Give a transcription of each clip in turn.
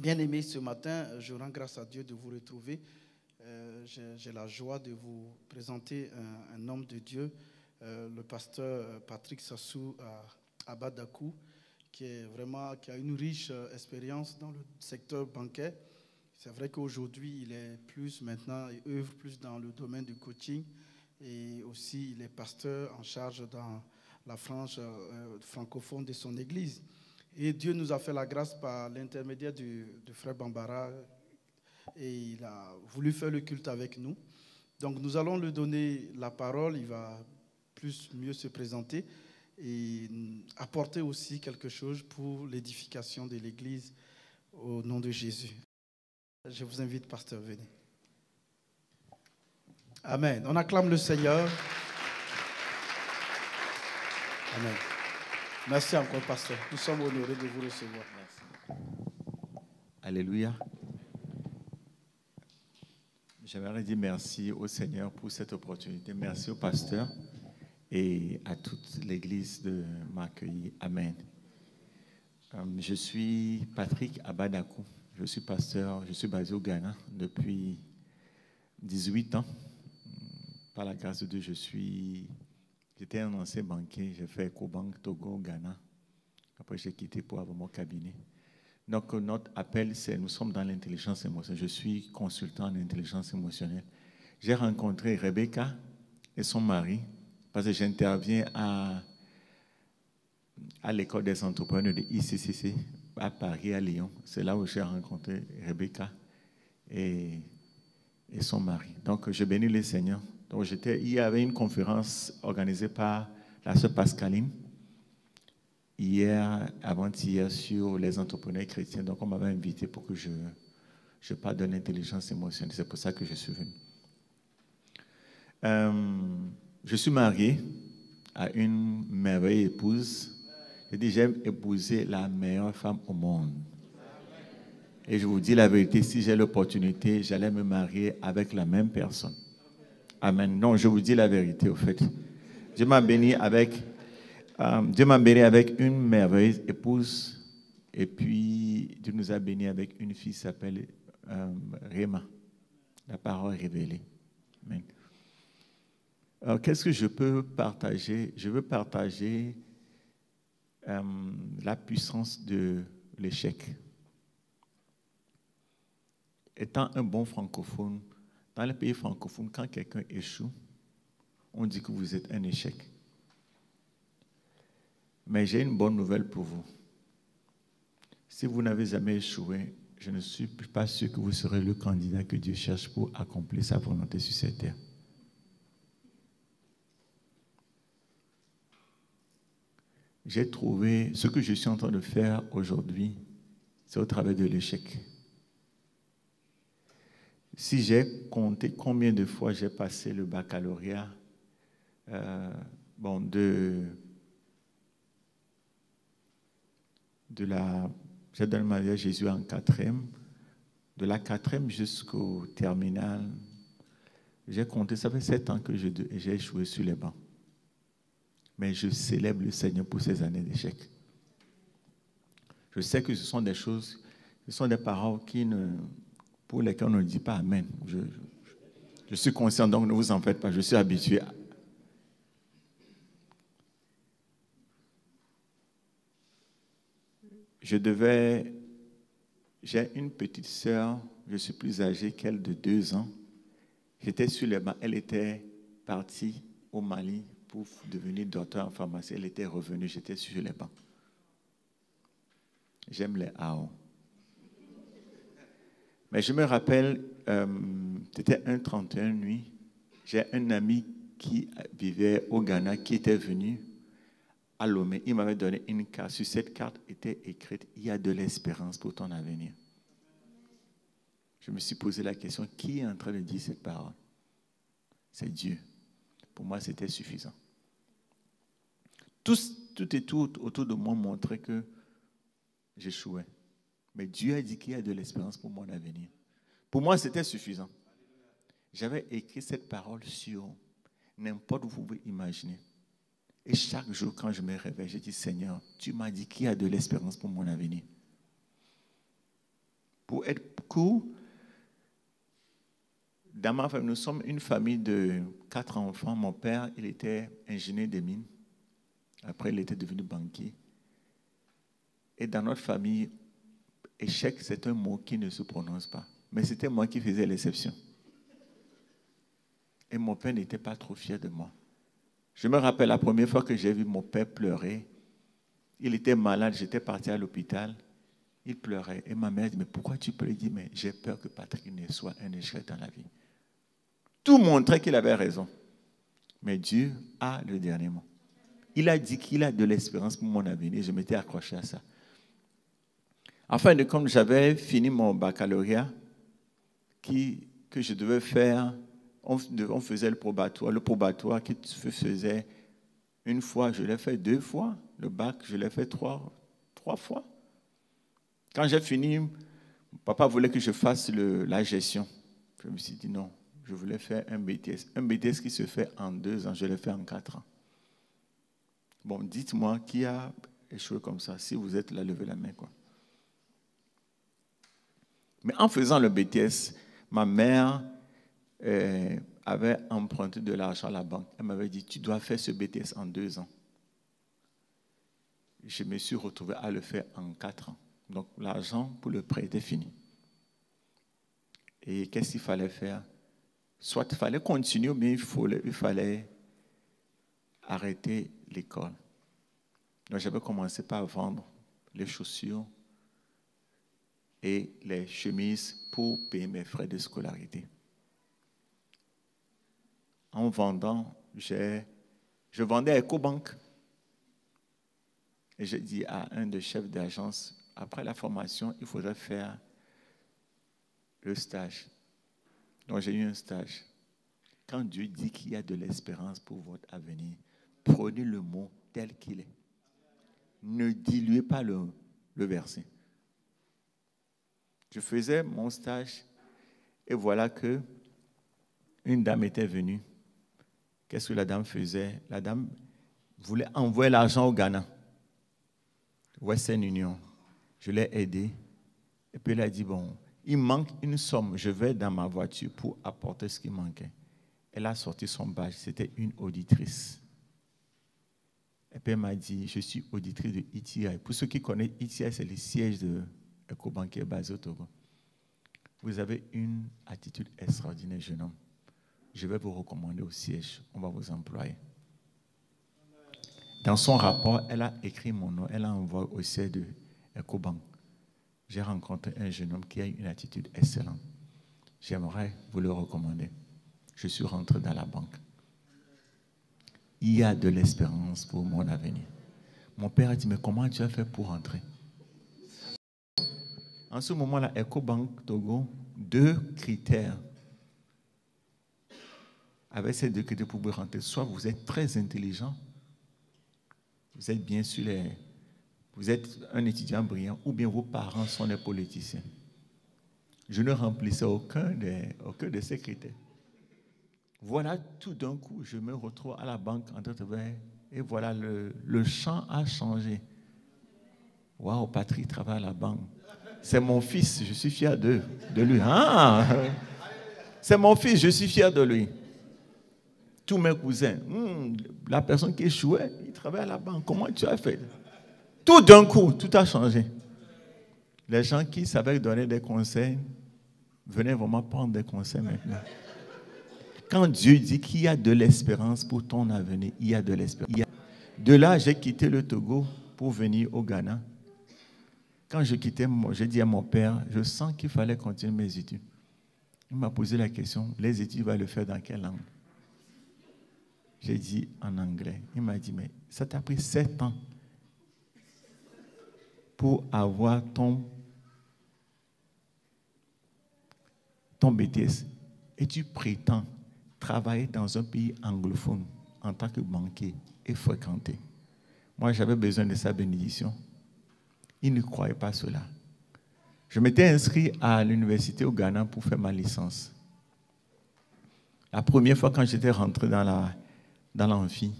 Bien-aimés, ce matin, je rends grâce à Dieu de vous retrouver. J'ai la joie de vous présenter un homme de Dieu, le pasteur Patrick Sassou à Badakou, qui a une riche expérience dans le secteur bancaire. C'est vrai qu'aujourd'hui, il est plus maintenant, il œuvre plus dans le domaine du coaching et aussi il est pasteur en charge dans la frange francophone de son église. Et Dieu nous a fait la grâce par l'intermédiaire du frère Bambara et il a voulu faire le culte avec nous. Donc nous allons lui donner la parole, il va mieux se présenter et apporter aussi quelque chose pour l'édification de l'église au nom de Jésus. Je vous invite, pasteur, venez. Amen. On acclame le Seigneur. Amen. Merci encore, pasteur. Nous sommes honorés de vous recevoir. Merci. Alléluia. J'aimerais dire merci au Seigneur pour cette opportunité. Merci au pasteur et à toute l'église de m'accueillir. Amen. Je suis Patrick Abadakou. Je suis pasteur, je suis basé au Ghana depuis 18 ans. Par la grâce de Dieu, j'étais un ancien banquier. J'ai fait EcoBank Togo au Ghana. Après, j'ai quitté pour avoir mon cabinet. Donc, notre appel, c'est nous sommes dans l'intelligence émotionnelle. Je suis consultant en intelligence émotionnelle. J'ai rencontré Rebecca et son mari parce que j'interviens à l'école des entrepreneurs de ICCC à Paris, à Lyon. C'est là où j'ai rencontré Rebecca et son mari. Donc, je bénis le Seigneur. Donc, il y avait une conférence organisée par la sœur Pascaline hier, avant-hier, sur les entrepreneurs chrétiens. Donc, on m'avait invité pour que je parle de l'intelligence émotionnelle. C'est pour ça que je suis venu. Je suis marié à une merveilleuse épouse. Je dis, j'aime épouser la meilleure femme au monde. Et je vous dis la vérité, si j'ai l'opportunité, j'allais me marier avec la même personne. Amen. Non, je vous dis la vérité, au fait. Dieu m'a béni avec une merveilleuse épouse. Et puis, Dieu nous a béni avec une fille qui s'appelle Réma. La parole révélée. Amen. Alors, qu'est-ce que je peux partager? Je veux partager la puissance de l'échec. Étant un bon francophone, dans les pays francophones, quand quelqu'un échoue, on dit que vous êtes un échec. Mais j'ai une bonne nouvelle pour vous. Si vous n'avez jamais échoué, je ne suis pas sûr que vous serez le candidat que Dieu cherche pour accomplir sa volonté sur cette terre. J'ai trouvé ce que je suis en train de faire aujourd'hui, c'est au travers de l'échec. Si j'ai compté combien de fois j'ai passé le baccalauréat, j'ai donné ma vie à Jésus en 4e, de la 4e jusqu'au terminal, j'ai compté, ça fait 7 ans que j'ai échoué sur les bancs. Mais je célèbre le Seigneur pour ces années d'échec. Je sais que ce sont des choses, ce sont des paroles pour lesquelles on ne dit pas Amen. Je suis conscient, donc ne vous en faites pas, je suis habitué. J'ai une petite sœur, je suis plus âgé qu'elle de 2 ans. J'étais sur les bancs, elle était partie au Mali pour devenir docteur en pharmacie. Elle était revenue, j'étais sur les bancs. J'aime les AO. Mais je me rappelle, c'était un 31 nuit, j'ai un ami qui vivait au Ghana qui était venu à Lomé. Il m'avait donné une carte. Sur cette carte était écrite « Il y a de l'espérance pour ton avenir ». Je me suis posé la question, qui est en train de dire cette parole? C'est Dieu. Pour moi, c'était suffisant. Tout et tout autour de moi montrait que j'échouais. Mais Dieu a dit qu'il y a de l'espérance pour mon avenir. Pour moi, c'était suffisant. J'avais écrit cette parole sur n'importe où vous pouvez imaginer. Et chaque jour, quand je me réveille, je dis, Seigneur, tu m'as dit qu'il y a de l'espérance pour mon avenir. Pour être court, dans ma famille, nous sommes une famille de 4 enfants. Mon père, il était ingénieur des mines. Après, il était devenu banquier. Et dans notre famille, échec, c'est un mot qui ne se prononce pas. Mais c'était moi qui faisais l'exception. Et mon père n'était pas trop fier de moi. Je me rappelle la première fois que j'ai vu mon père pleurer. Il était malade, j'étais parti à l'hôpital. Il pleurait. Et ma mère dit, mais pourquoi tu pleures? Il dit, mais j'ai peur que Patrick ne soit un échec dans la vie. Tout montrait qu'il avait raison. Mais Dieu a le dernier mot. Il a dit qu'il a de l'espérance pour mon avenir. Je m'étais accroché à ça. Enfin, comme j'avais fini mon baccalauréat, que je devais faire, on faisait le probatoire. Le probatoire qui se faisait une fois, je l'ai fait 2 fois. Le bac, je l'ai fait 3 fois. Quand j'ai fini, papa voulait que je fasse la gestion. Je me suis dit non, je voulais faire un BTS. Un BTS qui se fait en 2 ans, je l'ai fait en 4 ans. Bon, dites-moi qui a échoué comme ça. Si vous êtes là, levez la main, quoi. Mais en faisant le BTS, ma mère avait emprunté de l'argent à la banque. Elle m'avait dit, tu dois faire ce BTS en 2 ans. Je me suis retrouvé à le faire en 4 ans. Donc l'argent pour le prêt était fini. Et qu'est-ce qu'il fallait faire? Soit il fallait continuer, mais il fallait arrêter l'école. Donc j'avais commencé par vendre les chaussures et les chemises pour payer mes frais de scolarité. En vendant, je vendais à EcoBank. Et j'ai dit à un des chefs d'agence, après la formation, il faudrait faire le stage. Donc j'ai eu un stage. Quand Dieu dit qu'il y a de l'espérance pour votre avenir, prenez le mot tel qu'il est. Ne diluez pas le verset. Je faisais mon stage et voilà que une dame était venue. Qu'est-ce que la dame faisait? La dame voulait envoyer l'argent au Ghana. Western Union. Je l'ai aidé. Et puis elle a dit, bon, il manque une somme. Je vais dans ma voiture pour apporter ce qui manquait. Elle a sorti son badge. C'était une auditrice. Et puis elle m'a dit, je suis auditrice de ETI. Pour ceux qui connaissent, ETI, c'est le siège de EcoBank basé au Togo. Vous avez une attitude extraordinaire, jeune homme. Je vais vous recommander au siège. On va vous employer. Dans son rapport, elle a écrit mon nom. Elle a envoyé au siège de EcoBank. J'ai rencontré un jeune homme qui a une attitude excellente. J'aimerais vous le recommander. Je suis rentré dans la banque. Il y a de l'espérance pour mon avenir. Mon père a dit, mais comment tu as fait pour rentrer? En ce moment-là, EcoBank Togo, 2 critères. Avec ces 2 critères pour vous rentrer, soit vous êtes très intelligent, vous êtes bien sûr vous êtes un étudiant brillant, ou bien vos parents sont des politiciens. Je ne remplissais aucun de ces critères. Voilà, tout d'un coup, je me retrouve à la banque en train de travailler, et voilà, le champ a changé. Waouh, Patrick travaille à la banque. C'est mon fils, je suis fier de lui. Ah, c'est mon fils, je suis fier de lui. Tous mes cousins, la personne qui échouait, il travaille à la banque. Comment tu as fait? Tout d'un coup, tout a changé. Les gens qui savaient donner des conseils venaient vraiment prendre des conseils maintenant. Quand Dieu dit qu'il y a de l'espérance pour ton avenir, il y a de l'espérance. De là, j'ai quitté le Togo pour venir au Ghana. Quand je quittais, j'ai dit à mon père, je sens qu'il fallait continuer mes études. Il m'a posé la question, les études, tu vas le faire dans quelle langue? J'ai dit en anglais. Il m'a dit, mais ça t'a pris 7 ans pour avoir ton BTS. Et tu prétends travailler dans un pays anglophone en tant que banquier et fréquenter. Moi, j'avais besoin de sa bénédiction. Il ne croyait pas cela. Je m'étais inscrit à l'université au Ghana pour faire ma licence. La première fois quand j'étais rentré dans l'amphi,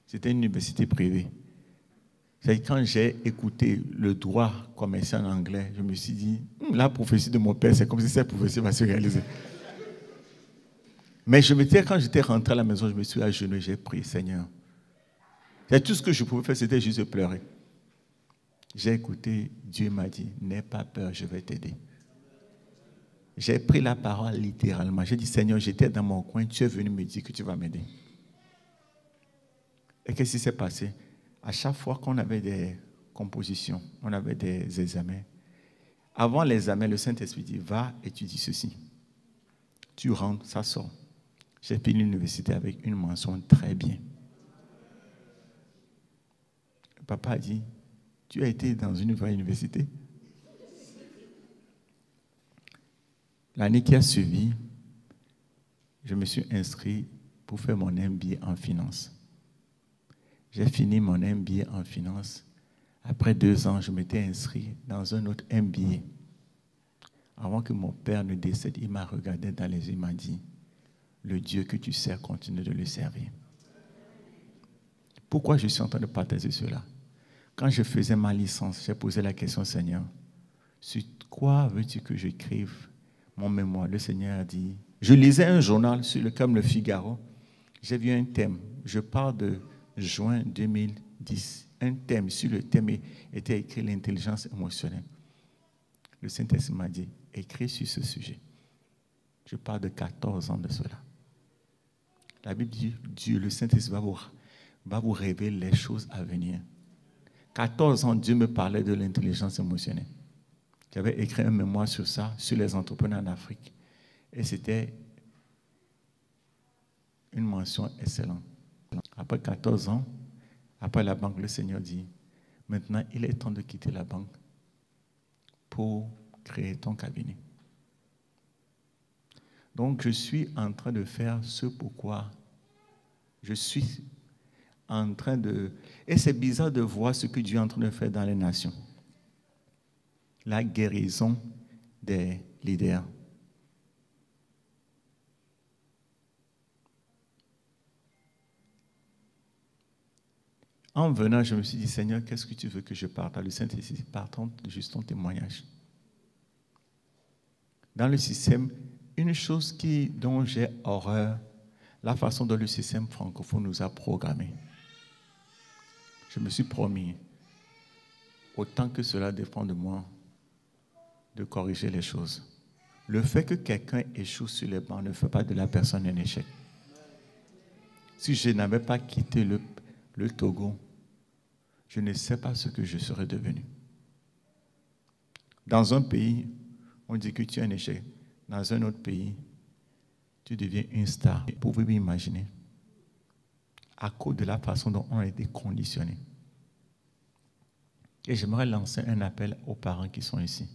c'était une université privée. C'est quand j'ai écouté le droit commercial en anglais, je me suis dit, la prophétie de mon père, c'est comme si cette prophétie va se réaliser. Mais quand j'étais rentré à la maison, je me suis agenouillé, j'ai prié, Seigneur. Et tout ce que je pouvais faire, c'était juste pleurer. J'ai écouté, Dieu m'a dit, n'aie pas peur, je vais t'aider. J'ai pris la parole littéralement. J'ai dit, Seigneur, j'étais dans mon coin, tu es venu me dire que tu vas m'aider. Et qu'est-ce qui s'est passé? À chaque fois qu'on avait des compositions, on avait des examens. Avant l'examen, le Saint-Esprit dit, va étudier ceci. Tu rentres, ça sort. J'ai fini l'université avec une mention très bien. Papa a dit, tu as été dans une vraie université? L'année qui a suivi, je me suis inscrit pour faire mon MBA en finance. J'ai fini mon MBA en finance. Après 2 ans, je m'étais inscrit dans un autre MBA. Avant que mon père ne décède, il m'a regardé dans les yeux, il m'a dit, le Dieu que tu sers, continue de le servir. Pourquoi je suis en train de partager cela? Quand je faisais ma licence, j'ai posé la question, Seigneur, sur quoi veux-tu que j'écrive mon mémoire? Le Seigneur a dit, je lisais un journal comme le Figaro, j'ai vu un thème, je parle de juin 2010, un thème, sur le thème était écrit l'intelligence émotionnelle. Le Saint-Esprit m'a dit, écris sur ce sujet. Je parle de 14 ans de cela. La Bible dit, Dieu, le Saint-Esprit va vous révéler les choses à venir. 14 ans, Dieu me parlait de l'intelligence émotionnelle. J'avais écrit un mémoire sur ça, sur les entrepreneurs en Afrique. Et c'était une mention excellente. Après 14 ans, après la banque, le Seigneur dit, maintenant, il est temps de quitter la banque pour créer ton cabinet. Donc, je suis en train de faire ce pourquoi je suis en train de... Et c'est bizarre de voir ce que Dieu est en train de faire dans les nations. La guérison des leaders. En venant, je me suis dit, Seigneur, qu'est-ce que tu veux que je partage? Le Saint-Esprit, partons juste ton témoignage. Dans le système, une chose dont j'ai horreur, la façon dont le système francophone nous a programmés. Je me suis promis, autant que cela dépend de moi, de corriger les choses. Le fait que quelqu'un échoue sur les bancs ne fait pas de la personne un échec. Si je n'avais pas quitté le Togo, je ne sais pas ce que je serais devenu. Dans un pays, on dit que tu es un échec. Dans un autre pays, tu deviens une star. Vous pouvez imaginer, à cause de la façon dont on a été conditionnés. Et j'aimerais lancer un appel aux parents qui sont ici.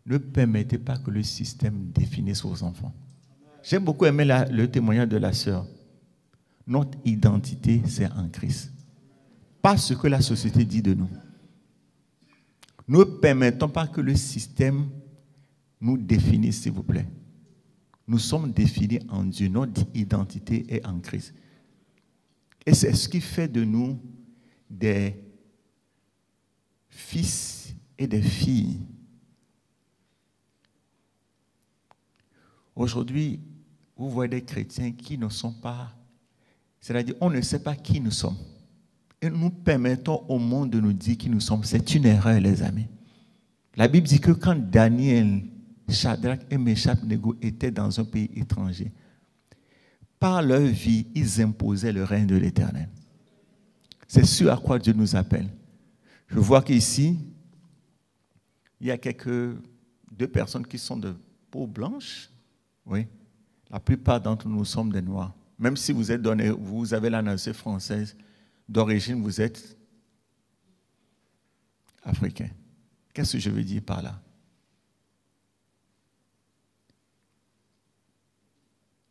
Ne permettez pas que le système définisse vos enfants. J'ai beaucoup aimé le témoignage de la sœur. Notre identité, c'est en Christ. Pas ce que la société dit de nous. Ne permettons pas que le système nous définisse, s'il vous plaît. Nous sommes définis en Dieu. Notre identité est en Christ. Et c'est ce qui fait de nous des fils et des filles. Aujourd'hui, vous voyez des chrétiens qui ne sont pas, c'est-à-dire on ne sait pas qui nous sommes. Et nous permettons au monde de nous dire qui nous sommes. C'est une erreur, les amis. La Bible dit que quand Daniel, Shadrach et Meshach étaient dans un pays étranger, par leur vie, ils imposaient le règne de l'Éternel. C'est ce à quoi Dieu nous appelle. Je vois qu'ici, il y a deux personnes qui sont de peau blanche. Oui, la plupart d'entre nous sommes des Noirs. Même si vous avez la nationalité française, d'origine, vous êtes africain. Qu'est-ce que je veux dire par là?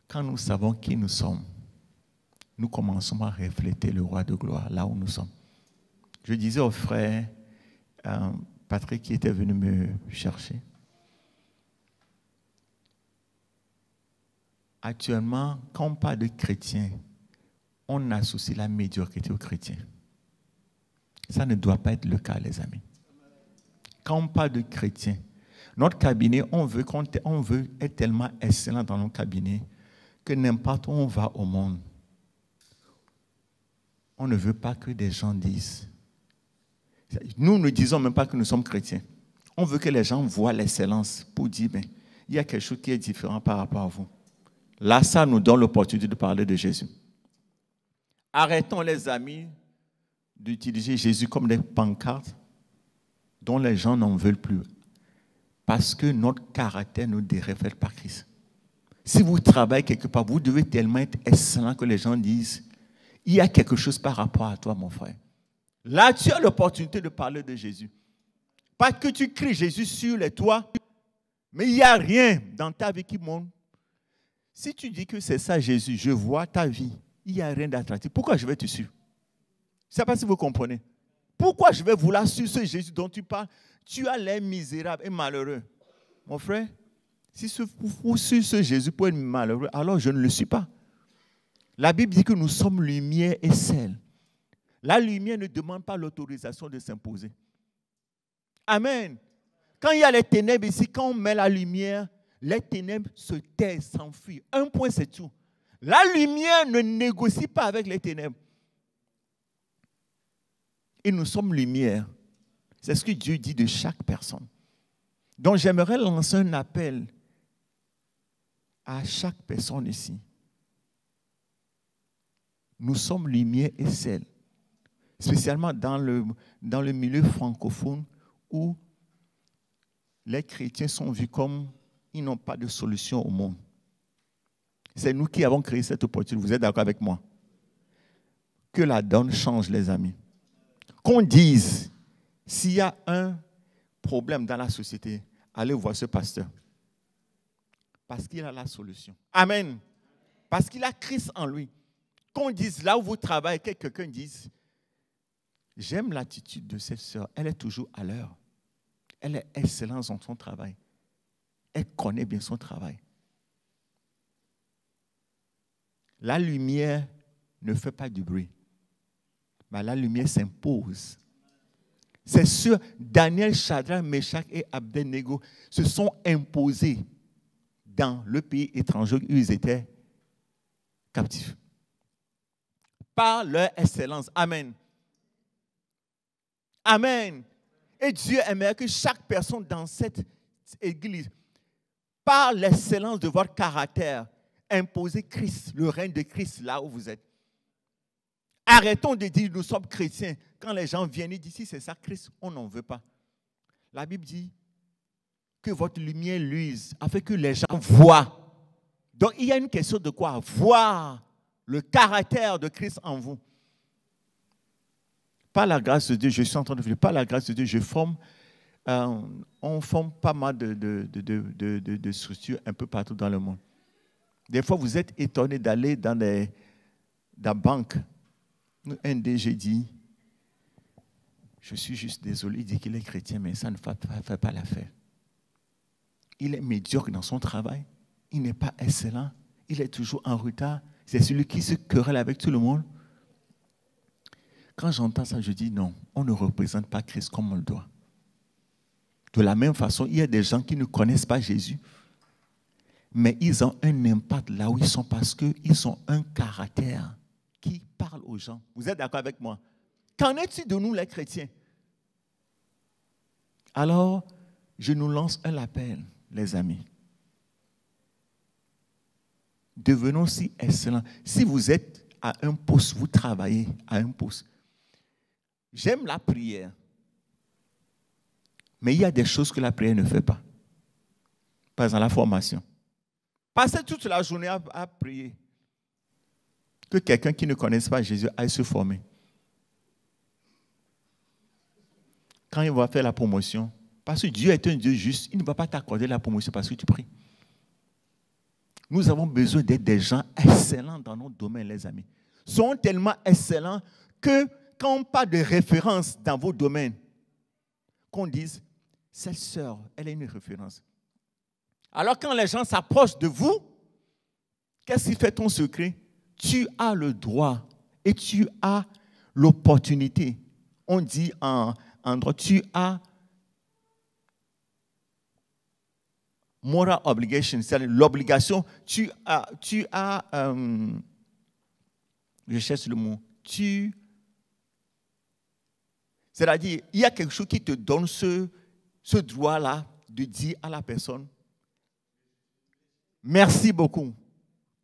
Quand nous savons qui nous sommes, nous commençons à refléter le roi de gloire là où nous sommes. Je disais au frère Patrick qui était venu me chercher. Actuellement, quand on parle de chrétiens, on associe la médiocrité aux chrétiens. Ça ne doit pas être le cas, les amis. Quand on parle de chrétiens, notre cabinet, on veut être tellement excellent dans notre cabinet que n'importe où on va au monde, on ne veut pas que des gens disent. Nous ne disons même pas que nous sommes chrétiens. On veut que les gens voient l'excellence pour dire, ben, il y a quelque chose qui est différent par rapport à vous. Là, ça nous donne l'opportunité de parler de Jésus. Arrêtons, les amis, d'utiliser Jésus comme des pancartes dont les gens n'en veulent plus. Parce que notre caractère ne reflète pas Christ. Si vous travaillez quelque part, vous devez tellement être excellent que les gens disent, il y a quelque chose par rapport à toi, mon frère. Là, tu as l'opportunité de parler de Jésus. Pas que tu cries Jésus sur les toits, mais il n'y a rien dans ta vie qui monte. Si tu dis que c'est ça Jésus, je vois ta vie, il n'y a rien d'attractif. Pourquoi je vais te suivre? Je ne sais pas si vous comprenez. Pourquoi je vais vouloir suivre ce Jésus dont tu parles? Tu as l'air misérable et malheureux. Mon frère, si vous suivez ce Jésus pour être malheureux, alors je ne le suis pas. La Bible dit que nous sommes lumière et sel. La lumière ne demande pas l'autorisation de s'imposer. Amen. Quand il y a les ténèbres ici, quand on met la lumière, les ténèbres se taisent, s'enfuient. Un point, c'est tout. La lumière ne négocie pas avec les ténèbres. Et nous sommes lumière. C'est ce que Dieu dit de chaque personne. Donc j'aimerais lancer un appel à chaque personne ici. Nous sommes lumière et sel. Spécialement dans le milieu francophone où les chrétiens sont vus comme ils n'ont pas de solution au monde. C'est nous qui avons créé cette opportunité. Vous êtes d'accord avec moi? Que la donne change, les amis. Qu'on dise, s'il y a un problème dans la société, allez voir ce pasteur. Parce qu'il a la solution. Amen. Parce qu'il a Christ en lui. Qu'on dise, là où vous travaillez, que quelqu'un dise, j'aime l'attitude de cette sœur. Elle est toujours à l'heure. Elle est excellente dans son travail. Elle connaît bien son travail. La lumière ne fait pas du bruit. Mais la lumière s'impose. C'est sûr, Daniel, Shadrach, Meshach et Abednego se sont imposés dans le pays étranger où ils étaient captifs. Par leur excellence. Amen. Amen. Et Dieu aimerait que chaque personne dans cette église, par l'excellence de votre caractère, impose Christ, le règne de Christ là où vous êtes. Arrêtons de dire nous sommes chrétiens. Quand les gens viennent et disent si c'est ça Christ, on n'en veut pas. La Bible dit que votre lumière luise afin que les gens voient. Donc il y a une question de quoi? Voir le caractère de Christ en vous. Par la grâce de Dieu, je suis en train de dire, par la grâce de Dieu, je forme, on forme pas mal de structures un peu partout dans le monde. Des fois, vous êtes étonnés d'aller dans la banque. Un DG dit, je suis juste désolé, il dit qu'il est chrétien, mais ça ne fait pas l'affaire. Il est médiocre dans son travail, il n'est pas excellent, il est toujours en retard, c'est celui qui se querelle avec tout le monde. Quand j'entends ça, je dis non, on ne représente pas Christ comme on le doit. De la même façon, il y a des gens qui ne connaissent pas Jésus, mais ils ont un impact là où ils sont parce qu'ils ont un caractère qui parle aux gens. Vous êtes d'accord avec moi? Qu'en est-il de nous les chrétiens? Alors, je nous lance un appel, les amis. Devenons si excellents. Si vous êtes à un poste, vous travaillez à un poste. J'aime la prière. Mais il y a des choses que la prière ne fait pas. Par exemple, la formation. Passer toute la journée à prier. Que quelqu'un qui ne connaisse pas Jésus aille se former. Quand il va faire la promotion, parce que Dieu est un Dieu juste, il ne va pas t'accorder la promotion parce que tu pries. Nous avons besoin d'être des gens excellents dans notre domaine, les amis. Sont tellement excellents que quand on parle de référence dans vos domaines, qu'on dise, cette sœur, elle est une référence. Alors quand les gens s'approchent de vous, qu'est-ce qui fait ton secret? Tu as le droit et tu as l'opportunité On dit en droit, tu as moral obligation, c'est-à-dire l'obligation, je cherche le mot, c'est-à-dire, il y a quelque chose qui te donne ce droit-là de dire à la personne, merci beaucoup.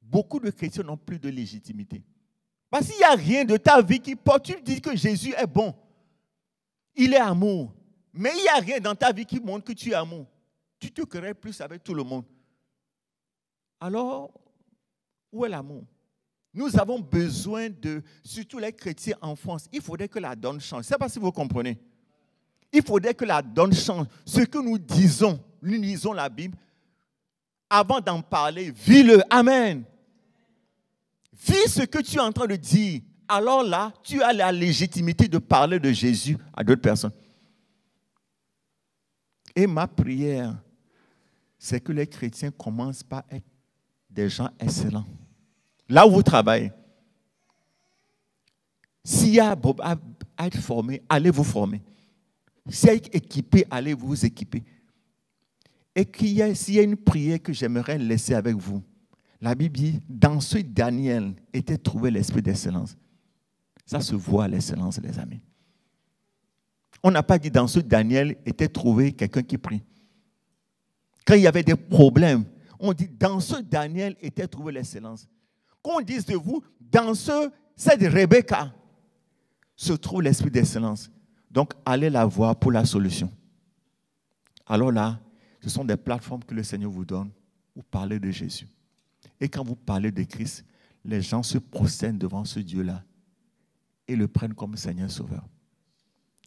Beaucoup de chrétiens n'ont plus de légitimité. Parce qu'il n'y a rien de ta vie qui porte. Tu dis que Jésus est bon. Il est amour. Mais il n'y a rien dans ta vie qui montre que tu es amour. Tu te querelles plus avec tout le monde. Alors, où est l'amour? Nous avons besoin de, surtout les chrétiens en France, il faudrait que la donne change. Je ne sais pas si vous comprenez. Il faudrait que la donne change. Ce que nous disons, nous lisons la Bible, avant d'en parler, vis-le. Amen. Vis ce que tu es en train de dire. Alors là, tu as la légitimité de parler de Jésus à d'autres personnes. Et ma prière, c'est que les chrétiens commencent par être des gens excellents. Là où vous travaillez, s'il y a à être formé, allez vous former. S'il y a équipé, allez vous équiper. Et s'il y a une prière que j'aimerais laisser avec vous, la Bible dit, dans ce Daniel était trouvé l'esprit d'excellence. Ça se voit l'excellence, les amis. On n'a pas dit dans ce Daniel était trouvé quelqu'un qui prie. Quand il y avait des problèmes, on dit dans ce Daniel était trouvé l'excellence. Qu'on dise de vous, dans cette Rebecca se trouve l'esprit d'excellence. Donc, allez la voir pour la solution. Alors là, ce sont des plateformes que le Seigneur vous donne pour parler de Jésus. Et quand vous parlez de Christ, les gens se prosternent devant ce Dieu-là et le prennent comme Seigneur Sauveur.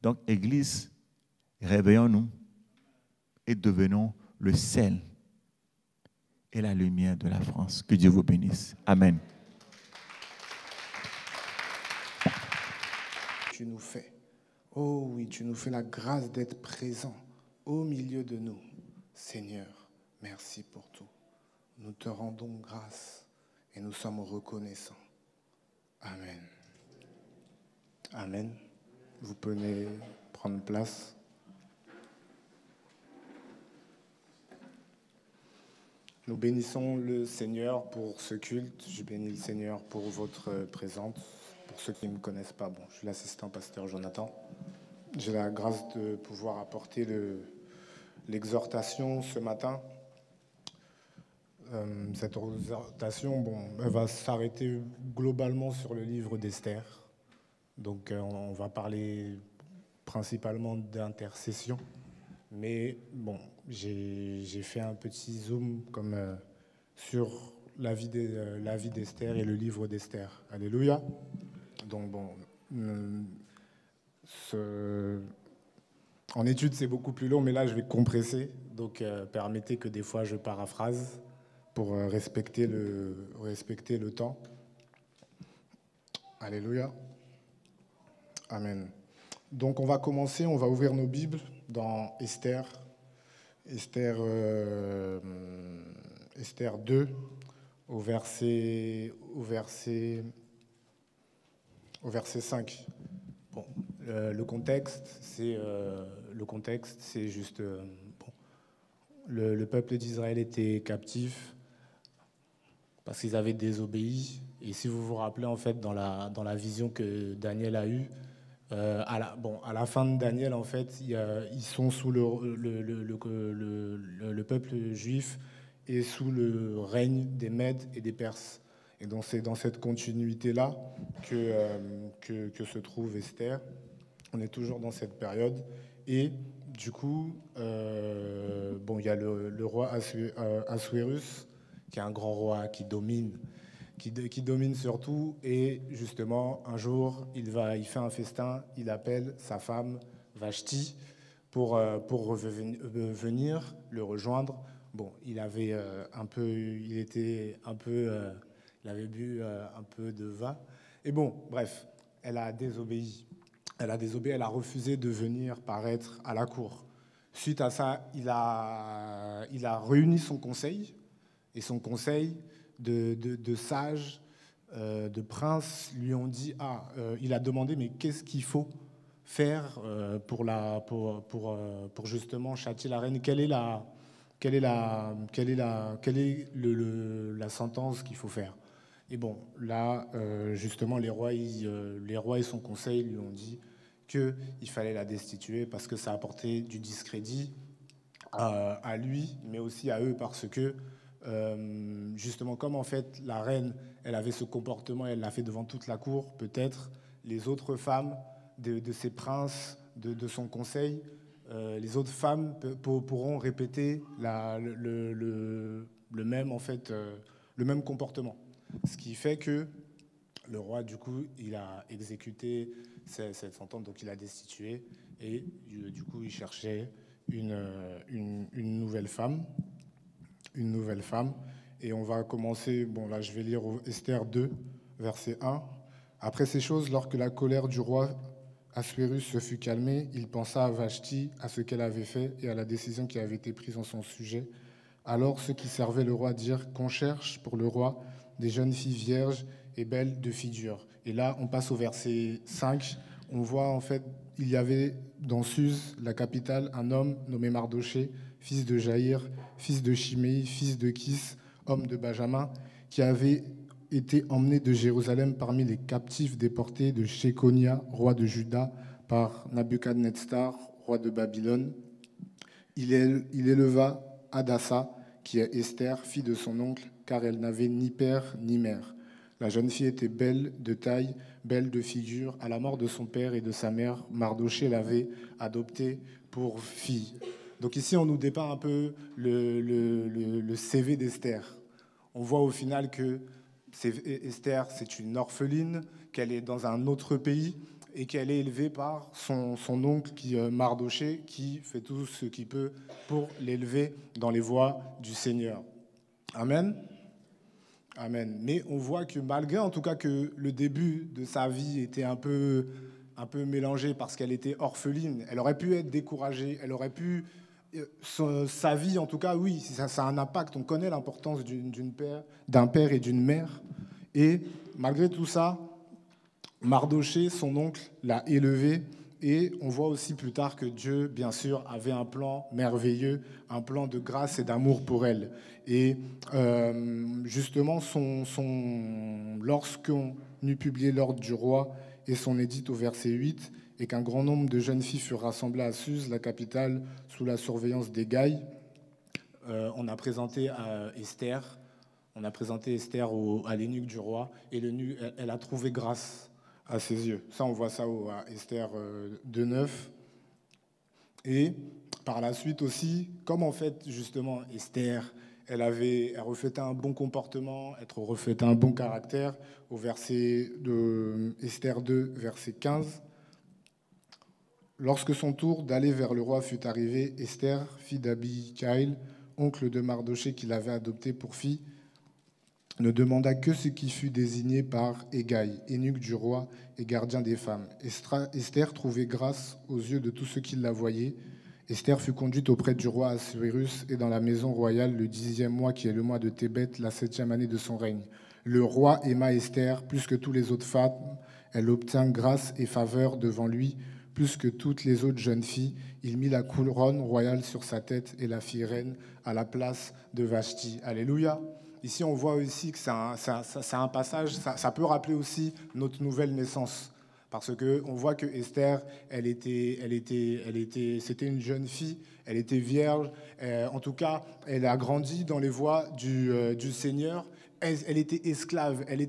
Donc, Église, réveillons-nous et devenons le sel et la lumière de la France. Que Dieu vous bénisse. Amen. Tu nous fais. Oh oui, tu nous fais la grâce d'être présent au milieu de nous. Seigneur, merci pour tout. Nous te rendons grâce et nous sommes reconnaissants. Amen. Amen. Vous pouvez prendre place. Nous bénissons le Seigneur pour ce culte. Je bénis le Seigneur pour votre présence. Pour ceux qui ne me connaissent pas, je suis l'assistant pasteur Jonathan. J'ai la grâce de pouvoir apporter l'exhortation ce matin. Cette exhortation, elle va s'arrêter globalement sur le livre d'Esther. Donc, on va parler principalement d'intercession. Mais j'ai fait un petit zoom sur la vie d'Esther et le livre d'Esther. Alléluia. Donc, en étude, c'est beaucoup plus long, mais là, je vais compresser. Donc, permettez que des fois, je paraphrase pour respecter le temps. Alléluia. Amen. Donc, on va commencer, on va ouvrir nos Bibles dans Esther 2, au verset 5. Le contexte, c'est juste... le peuple d'Israël était captif parce qu'ils avaient désobéi. Et si vous vous rappelez, en fait, dans la vision que Daniel a eue, à la fin de Daniel, en fait, ils sont sous le peuple juif et sous le règne des Mèdes et des Perses. Et donc c'est dans cette continuité-là que se trouve Esther. On est toujours dans cette période. Et du coup, il y a le roi Assuérus, qui est un grand roi qui domine surtout. Et justement, un jour, il fait un festin, il appelle sa femme Vashti pour venir le rejoindre. Il avait il avait bu un peu de vin. Et bref, elle a désobéi. Elle a refusé de venir paraître à la cour. Suite à ça, il a réuni son conseil. Et son conseil de sages, de princes, lui ont dit, il a demandé, mais qu'est-ce qu'il faut faire pour justement châtier la reine? Quelle est la sentence qu'il faut faire? Et bon, là, justement, les rois et son conseil lui ont dit qu'il fallait la destituer parce que ça apportait du discrédit à lui, mais aussi à eux, parce que, justement, comme en fait la reine, elle avait ce comportement, elle l'a fait devant toute la cour, peut-être les autres femmes de ses princes, de son conseil, les autres femmes pourront répéter le même comportement. Ce qui fait que le roi, du coup, il a exécuté cette sentence, donc il a destitué, et du coup, il cherchait une nouvelle femme. Une nouvelle femme. Et on va commencer, bon là je vais lire Esther 2, verset 1. Après ces choses, lorsque la colère du roi Assuérus se fut calmée, il pensa à Vashti, à ce qu'elle avait fait et à la décision qui avait été prise en son sujet. Alors ceux qui servaient le roi dirent qu'on cherche pour le roi des jeunes filles vierges et belles de figure. Et là, on passe au verset 5. On voit en fait, il y avait dans Suse, la capitale, un homme nommé Mardoché, fils de Jaïr, fils de Chiméi, fils de Kis, homme de Benjamin, qui avait été emmené de Jérusalem parmi les captifs déportés de Sheconia, roi de Juda, par Nabuchodonosor, roi de Babylone. Il éleva Hadassa, qui est Esther, fille de son oncle, car elle n'avait ni père ni mère. La jeune fille était belle de taille, belle de figure. À la mort de son père et de sa mère, Mardoché l'avait adoptée pour fille. Donc ici, on nous dépeint un peu le CV d'Esther. On voit au final que Esther, c'est une orpheline, qu'elle est dans un autre pays et qu'elle est élevée par son oncle, Mardoché, qui fait tout ce qu'il peut pour l'élever dans les voies du Seigneur. Amen. Amen. Mais on voit que malgré, en tout cas, que le début de sa vie était un peu mélangé parce qu'elle était orpheline, elle aurait pu être découragée, elle aurait pu... Sa vie, en tout cas, oui, ça a un impact. On connaît l'importance d'un père et d'une mère. Et malgré tout ça, Mardoché, son oncle, l'a élevée. Et on voit aussi plus tard que Dieu, bien sûr, avait un plan merveilleux, un plan de grâce et d'amour pour elle. Et justement, lorsqu'on eut publié l'ordre du roi et son édit au verset 8, et qu'un grand nombre de jeunes filles furent rassemblées à Suse, la capitale, sous la surveillance d'Hégaï, on a présenté Esther à l'énuque du roi, et elle a trouvé grâce à ses yeux. Ça, on voit ça à Esther 2.9. Et par la suite aussi, comme en fait, justement, Esther, elle reflétait un bon comportement, elle reflétait un bon caractère, au verset de Esther 2, verset 15. Lorsque son tour d'aller vers le roi fut arrivé, Esther, fille d'Abicaïl, oncle de Mardoché qui l'avait adoptée pour fille, ne demanda que ce qui fut désigné par Hégaï, eunuque du roi et gardien des femmes. Esther trouvait grâce aux yeux de tous ceux qui la voyaient. Esther fut conduite auprès du roi Assuérus et dans la maison royale le 10e mois, qui est le mois de Tébet, la 7e année de son règne. Le roi aima Esther plus que toutes les autres femmes. Elle obtint grâce et faveur devant lui plus que toutes les autres jeunes filles. Il mit la couronne royale sur sa tête et la fit reine à la place de Vashti. Alléluia. Ici, on voit aussi que c'est un passage, ça peut rappeler aussi notre nouvelle naissance. Parce qu'on voit que Esther, c'était une jeune fille, elle était vierge. En tout cas, elle a grandi dans les voies du Seigneur. Elle était esclave, elle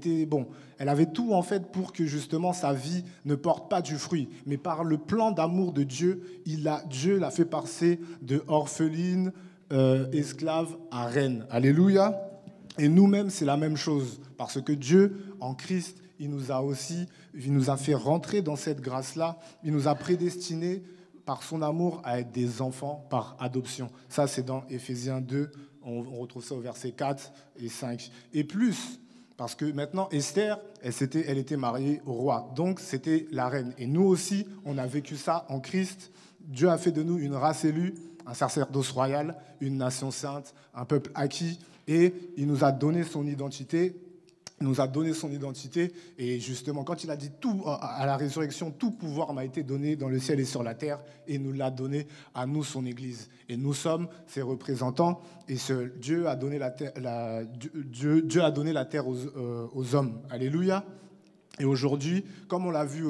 avait tout en fait pour que justement sa vie ne porte pas du fruit. Mais par le plan d'amour de Dieu, Dieu l'a fait passer de orpheline, esclave à reine. Alléluia. Et nous-mêmes, c'est la même chose. Parce que Dieu, en Christ, il nous a fait rentrer dans cette grâce-là. Il nous a prédestinés par son amour à être des enfants par adoption. Ça, c'est dans Éphésiens 2. On retrouve ça au verset 4 et 5. Et plus, parce que maintenant, Esther, elle était mariée au roi. Donc, c'était la reine. Et nous aussi, on a vécu ça en Christ. Dieu a fait de nous une race élue, un sacerdoce royal, une nation sainte, un peuple acquis. Et il nous a donné son identité. Il nous a donné son identité. Et justement, quand il a dit tout, à la résurrection, tout pouvoir m'a été donné dans le ciel et sur la terre, et nous l'a donné à nous, son Église. Et nous sommes ses représentants. Et Dieu a donné la terre, Dieu a donné la terre aux hommes. Alléluia. Et aujourd'hui, comme on l'a vu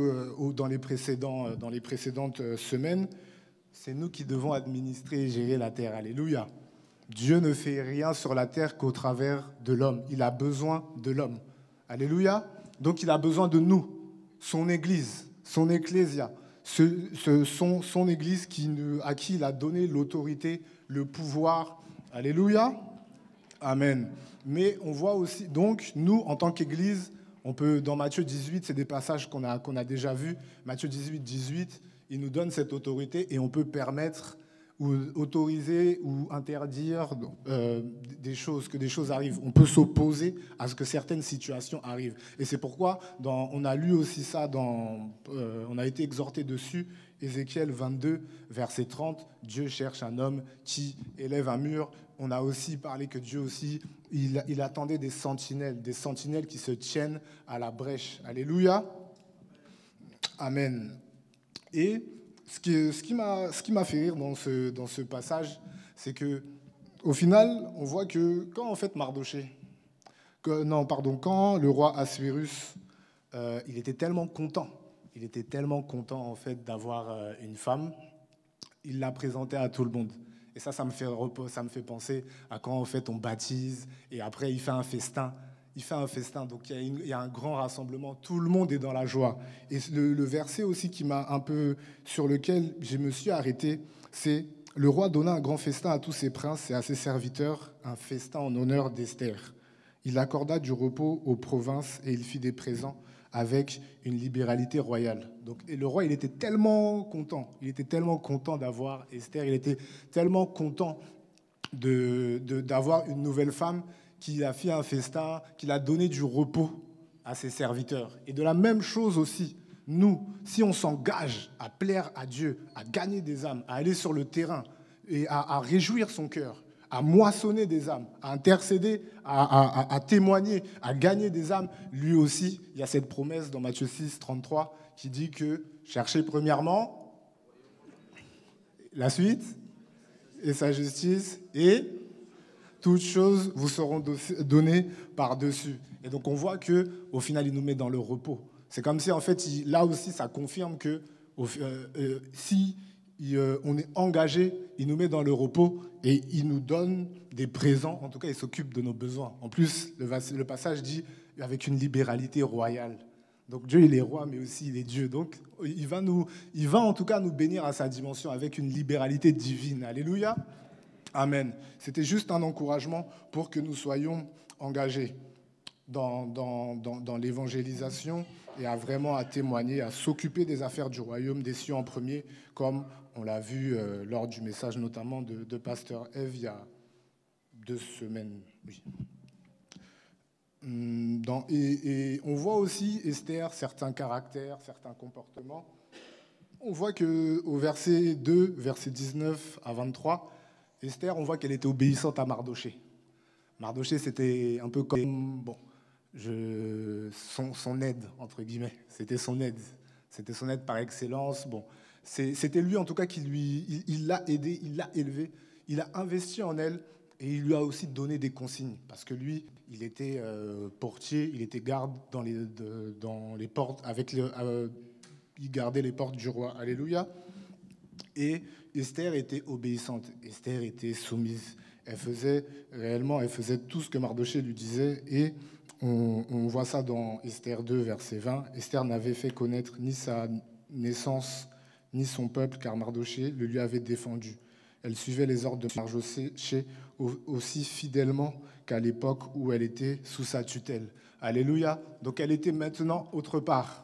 dans les précédentes semaines, c'est nous qui devons administrer et gérer la terre. Alléluia. Dieu ne fait rien sur la terre qu'au travers de l'homme. Il a besoin de l'homme. Alléluia. Donc il a besoin de nous, son Église, son ecclésia, son Église à qui il a donné l'autorité, le pouvoir. Alléluia. Amen. Mais on voit aussi, donc nous, en tant qu'Église, on peut, dans Matthieu 18, c'est des passages qu'on a déjà vus. Matthieu 18, il nous donne cette autorité et on peut permettre ou autoriser ou interdire des choses, que des choses arrivent. On peut s'opposer à ce que certaines situations arrivent. Et c'est pourquoi on a lu aussi ça, on a été exhorté dessus, Ézéchiel 22, verset 30, Dieu cherche un homme qui élève un mur. On a aussi parlé que Dieu aussi, il attendait des sentinelles qui se tiennent à la brèche. Alléluia. Amen. Et ce qui m'a fait rire dans ce passage, c'est que au final, on voit que quand en fait quand le roi Assuérus, il était tellement content en fait d'avoir une femme, il l'a présentée à tout le monde. Et ça me fait penser à quand en fait on baptise et après il fait un festin. Donc il y a un grand rassemblement, tout le monde est dans la joie. Et le verset aussi sur lequel je me suis arrêté, c'est « Le roi donna un grand festin à tous ses princes et à ses serviteurs, un festin en honneur d'Esther. Il accorda du repos aux provinces et il fit des présents avec une libéralité royale. » Et le roi, il était tellement content d'avoir Esther, il était tellement content d'avoir une nouvelle femme, qu'il a fait un festin, qu'il a donné du repos à ses serviteurs. Et de la même chose aussi, nous, si on s'engage à plaire à Dieu, à gagner des âmes, à aller sur le terrain et à réjouir son cœur, à moissonner des âmes, à intercéder, à témoigner, à gagner des âmes, lui aussi, il y a cette promesse dans Matthieu 6, 33 qui dit que cherchez premièrement la suite et sa justice et toutes choses vous seront données par-dessus. Et donc on voit qu'au final, il nous met dans le repos. C'est comme si, en fait, là aussi, ça confirme que si on est engagé, il nous met dans le repos et il nous donne des présents. En tout cas, il s'occupe de nos besoins. En plus, le passage dit avec une libéralité royale. Donc Dieu, il est roi, mais aussi il est Dieu. Donc il va en tout cas nous bénir à sa dimension avec une libéralité divine. Alléluia. Amen. C'était juste un encouragement pour que nous soyons engagés dans l'évangélisation et à témoigner, à s'occuper des affaires du royaume des cieux en premier, comme on l'a vu lors du message notamment de Pasteur Eve il y a 2 semaines. Oui. Et on voit aussi Esther, certains caractères, certains comportements. On voit qu'au verset 2, verset 19 à 23, Esther, on voit qu'elle était obéissante à Mardoché. Mardoché, c'était un peu comme son aide, entre guillemets. C'était son aide. C'était son aide par excellence. Bon, c'était lui, en tout cas, il l'a aidé, il l'a élevé, il a investi en elle et il lui a aussi donné des consignes. Parce que lui, il était portier, il était garde dans les portes, il gardait les portes du roi. Alléluia. Et Esther était obéissante, Esther était soumise. Elle faisait tout ce que Mardoché lui disait. Et on voit ça dans Esther 2, verset 20. Esther n'avait fait connaître ni sa naissance, ni son peuple, car Mardoché le lui avait défendu. Elle suivait les ordres de Mardoché aussi fidèlement qu'à l'époque où elle était sous sa tutelle. Alléluia. Donc elle était maintenant autre part.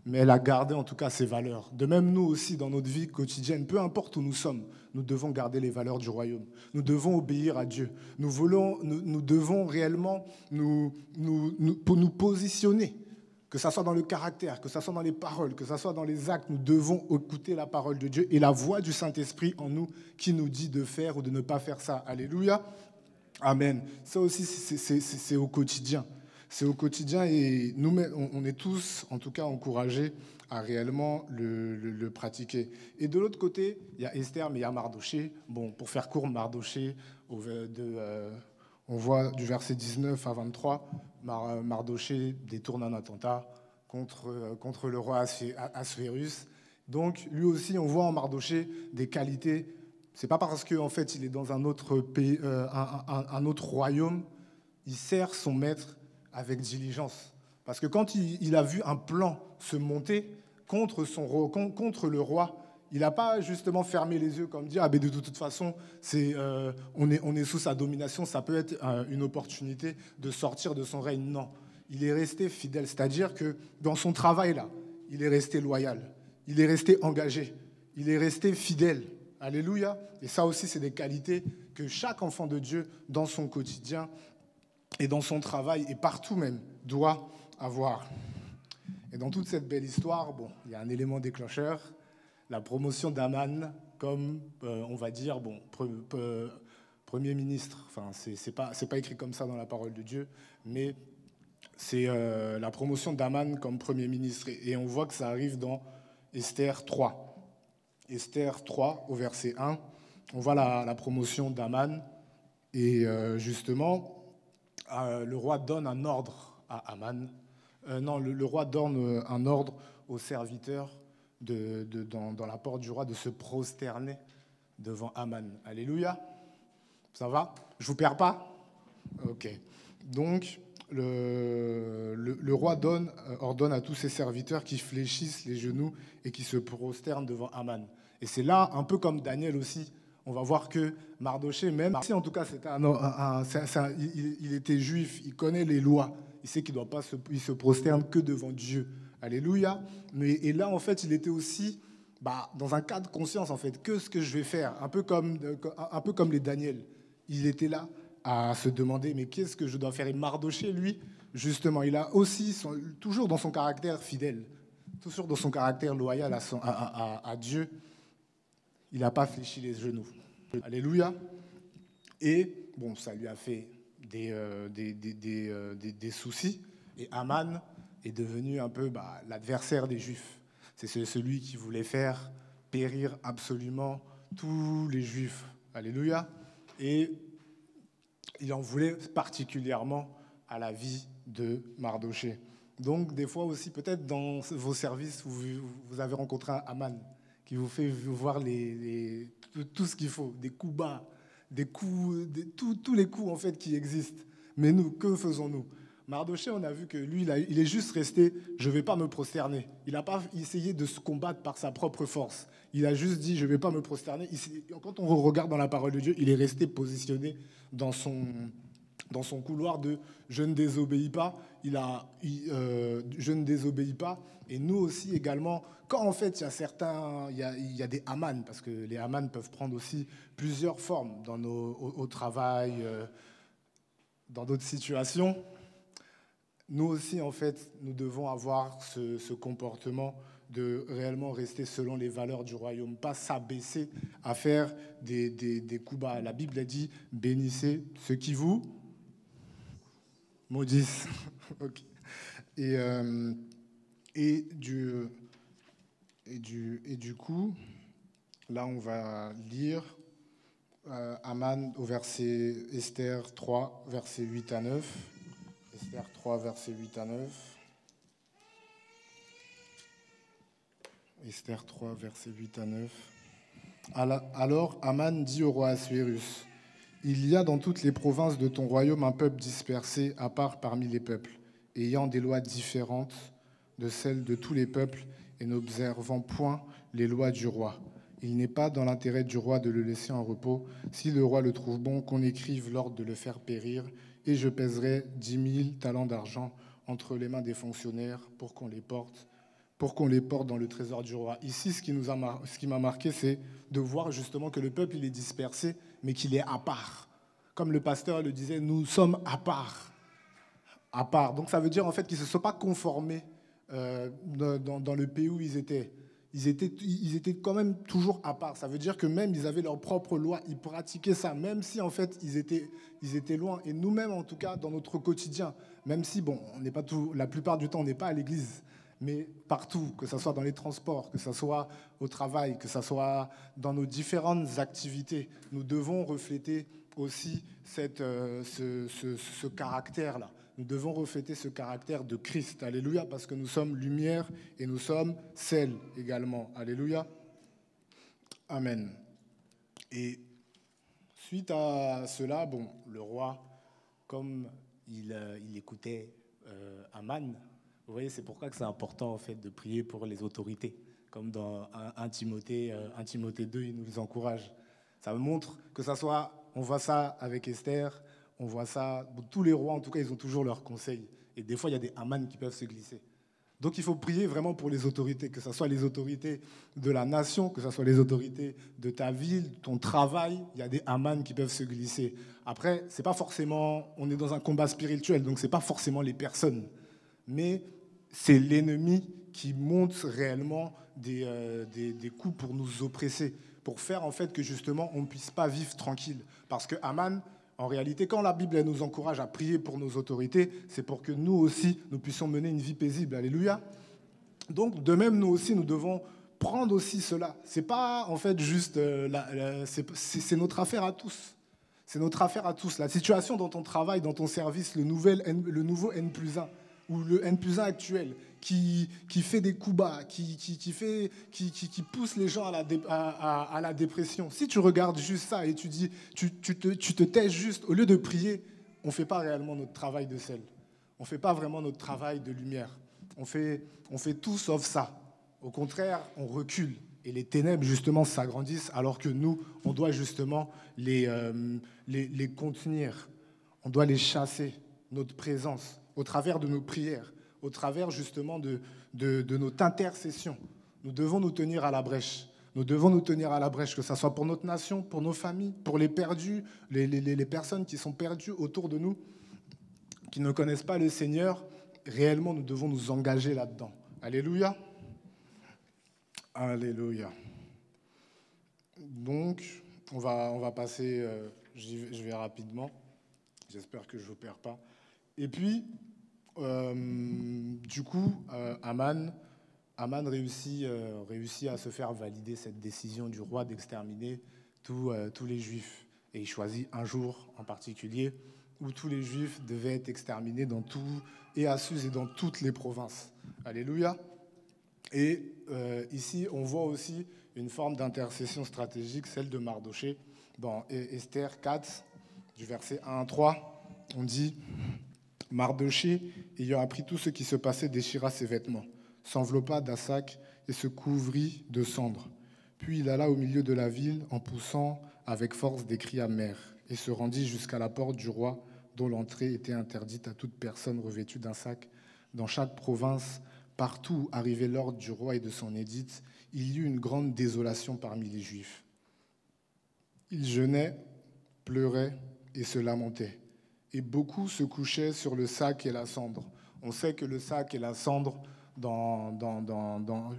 Mais elle a gardé en tout cas ses valeurs. De même, nous aussi, dans notre vie quotidienne, peu importe où nous sommes, nous devons garder les valeurs du royaume. Nous devons obéir à Dieu. Nous devons réellement nous positionner, que ce soit dans le caractère, que ce soit dans les paroles, que ce soit dans les actes. Nous devons écouter la parole de Dieu et la voix du Saint-Esprit en nous qui nous dit de faire ou de ne pas faire ça. Alléluia. Amen. Ça aussi, c'est au quotidien. c'est au quotidien et nous, on est tous, en tout cas, encouragés à réellement le pratiquer. Et de l'autre côté, il y a Esther, mais il y a Mardoché. Bon, pour faire court, Mardoché, on voit du verset 19 à 23, Mardoché détourne un attentat contre le roi Assuérus. Donc, lui aussi, on voit en Mardoché des qualités. C'est pas parce qu'en fait, il est dans un autre pays, un autre royaume, il sert son maître avec diligence. Parce que quand il a vu un plan se monter contre le roi, il n'a pas justement fermé les yeux comme dire ah ben de toute façon on est sous sa domination, ça peut être une opportunité de sortir de son règne. Non, il est resté fidèle, c'est-à-dire que dans son travail là, il est resté loyal, il est resté engagé, il est resté fidèle. Alléluia. Et ça aussi, c'est des qualités que chaque enfant de Dieu, dans son quotidien et dans son travail, et partout même, doit avoir. Et dans toute cette belle histoire, bon, il y a un élément déclencheur, la promotion d'Aman comme, on va dire, bon, premier ministre. Enfin, c'est pas écrit comme ça dans la parole de Dieu, mais c'est la promotion d'Aman comme premier ministre. Et on voit que ça arrive dans Esther 3. Esther 3, au verset 1, on voit la promotion d'Aman. Et justement, le roi donne un ordre à Aman. Non, le roi donne un ordre aux serviteurs dans la porte du roi de se prosterner devant Aman. Alléluia. Ça va? Je vous perds pas? Ok. Donc, le roi ordonne à tous ses serviteurs qui fléchissent les genoux et qui se prosternent devant Aman. Et c'est là, un peu comme Daniel aussi, on va voir que Mardoché, même si en tout cas il était juif, il connaît les lois, il sait qu'il ne doit pas il se prosterne que devant Dieu. Alléluia. Et là, en fait, il était aussi dans un cadre de conscience, en fait, que ce que je vais faire, un peu comme les Daniel. Il était là à se demander, mais qu'est-ce que je dois faire? Et Mardoché, lui, justement, il a aussi, toujours dans son caractère fidèle, toujours dans son caractère loyal à Dieu, il n'a pas fléchi les genoux. Alléluia. Et, bon, ça lui a fait des soucis. Et Aman est devenu un peu l'adversaire des Juifs. C'est celui qui voulait faire périr absolument tous les Juifs. Alléluia. Et il en voulait particulièrement à la vie de Mardoché. Donc, des fois aussi, peut-être dans vos services, vous avez rencontré un Aman qui vous fait voir tout ce qu'il faut, des coups bas, tous les coups en fait qui existent. Mais nous, que faisons-nous? Mardoché, on a vu que lui, il est juste resté, je ne vais pas me prosterner. Il n'a pas essayé de se combattre par sa propre force. Il a juste dit, je ne vais pas me prosterner. Quand on regarde dans la parole de Dieu, il est resté positionné dans son couloir de je ne désobéis pas. Je ne désobéis pas. Et nous aussi également, quand en fait il y a des Aman, parce que les Aman peuvent prendre aussi plusieurs formes au travail, dans d'autres situations. Nous aussi, en fait, nous devons avoir ce comportement de réellement rester selon les valeurs du royaume, pas s'abaisser à faire des coups bas. La Bible a dit, bénissez ceux qui vous maudissent. Okay. Et du coup, là, on va lire Aman au verset Esther 3, versets 8 à 9. Esther 3, versets 8 à 9. Esther 3, versets 8 à 9. Alors Aman dit au roi Assuérus, « Il y a dans toutes les provinces de ton royaume un peuple dispersé, à part parmi les peuples, ayant des lois différentes de celles de tous les peuples et n'observant point les lois du roi. Il n'est pas dans l'intérêt du roi de le laisser en repos. Si le roi le trouve bon, qu'on écrive l'ordre de le faire périr, et je pèserai 10 000 talents d'argent entre les mains des fonctionnaires pour qu'on les porte dans le trésor du roi. » Ici, ce qui m'a marqué, c'est de voir justement que le peuple il est dispersé, mais qu'il est à part. Comme le pasteur le disait, nous sommes à part. À part. Donc ça veut dire en fait qu'ils ne se sont pas conformés dans le pays où ils étaient. Ils étaient quand même toujours à part. Ça veut dire que même ils avaient leur propre loi, ils pratiquaient ça, même si en fait ils étaient loin. Et nous-mêmes, en tout cas, dans notre quotidien, même si, bon, on n'est pas la plupart du temps, on n'est pas à l'église, mais partout, que ce soit dans les transports, que ce soit au travail, que ce soit dans nos différentes activités, nous devons refléter aussi ce caractère-là. Nous devons refléter ce caractère de Christ. Alléluia, parce que nous sommes lumière et nous sommes sel également. Alléluia. Amen. Et suite à cela, bon, le roi, comme il écoutait Aman, vous voyez, c'est pourquoi que c'est important en fait de prier pour les autorités. Comme dans 1 Timothée 2, il nous encourage. Ça montre que ça soit, on voit ça avec Esther, on voit ça, tous les rois en tout cas, ils ont toujours leurs conseils. Et des fois, il y a des Aman qui peuvent se glisser. Donc il faut prier vraiment pour les autorités, que ce soit les autorités de la nation, que ce soit les autorités de ta ville, ton travail, il y a des Aman qui peuvent se glisser. Après, c'est pas forcément, on est dans un combat spirituel, donc c'est pas forcément les personnes, mais c'est l'ennemi qui monte réellement des coups pour nous oppresser, pour faire en fait que justement on ne puisse pas vivre tranquille. Parce que Aman, en réalité, quand la Bible elle nous encourage à prier pour nos autorités, c'est pour que nous aussi, nous puissions mener une vie paisible. Alléluia. Donc, de même, nous aussi, nous devons prendre aussi cela. C'est pas, en fait, juste... c'est notre affaire à tous. C'est notre affaire à tous. La situation dans ton travail, dans ton service, le nouveau N+1 ou le N+1 actuel, qui fait des coups bas, qui pousse les gens à la dépression. Si tu regardes juste ça et tu te tais juste, au lieu de prier, on ne fait pas réellement notre travail de sel. On ne fait pas vraiment notre travail de lumière. On fait tout sauf ça. Au contraire, on recule. Et les ténèbres, justement, s'agrandissent, alors que nous, on doit justement les contenir. On doit les chasser, notre présence, au travers de nos prières, au travers justement de notre intercession. Nous devons nous tenir à la brèche. Nous devons nous tenir à la brèche, que ce soit pour notre nation, pour nos familles, pour les perdus, les personnes qui sont perdues autour de nous, qui ne connaissent pas le Seigneur. Réellement, nous devons nous engager là-dedans. Alléluia. Alléluia. Donc, on va passer, je vais rapidement. J'espère que je ne vous perds pas. Et puis, du coup, Aman réussit à se faire valider cette décision du roi d'exterminer tous les Juifs. Et il choisit un jour en particulier où tous les Juifs devaient être exterminés dans tout, et à Suse et dans toutes les provinces. Alléluia. Et ici, on voit aussi une forme d'intercession stratégique, celle de Mardoché. Dans Esther 4, du verset 1 à 3, on dit... Mardoché, ayant appris tout ce qui se passait, déchira ses vêtements, s'enveloppa d'un sac et se couvrit de cendres. Puis il alla au milieu de la ville en poussant avec force des cris amers et se rendit jusqu'à la porte du roi, dont l'entrée était interdite à toute personne revêtue d'un sac. Dans chaque province, partout où arrivait l'ordre du roi et de son édite, il y eut une grande désolation parmi les Juifs. Ils jeûnaient, pleuraient et se lamentaient. Et beaucoup se couchaient sur le sac et la cendre. On sait que le sac et la cendre,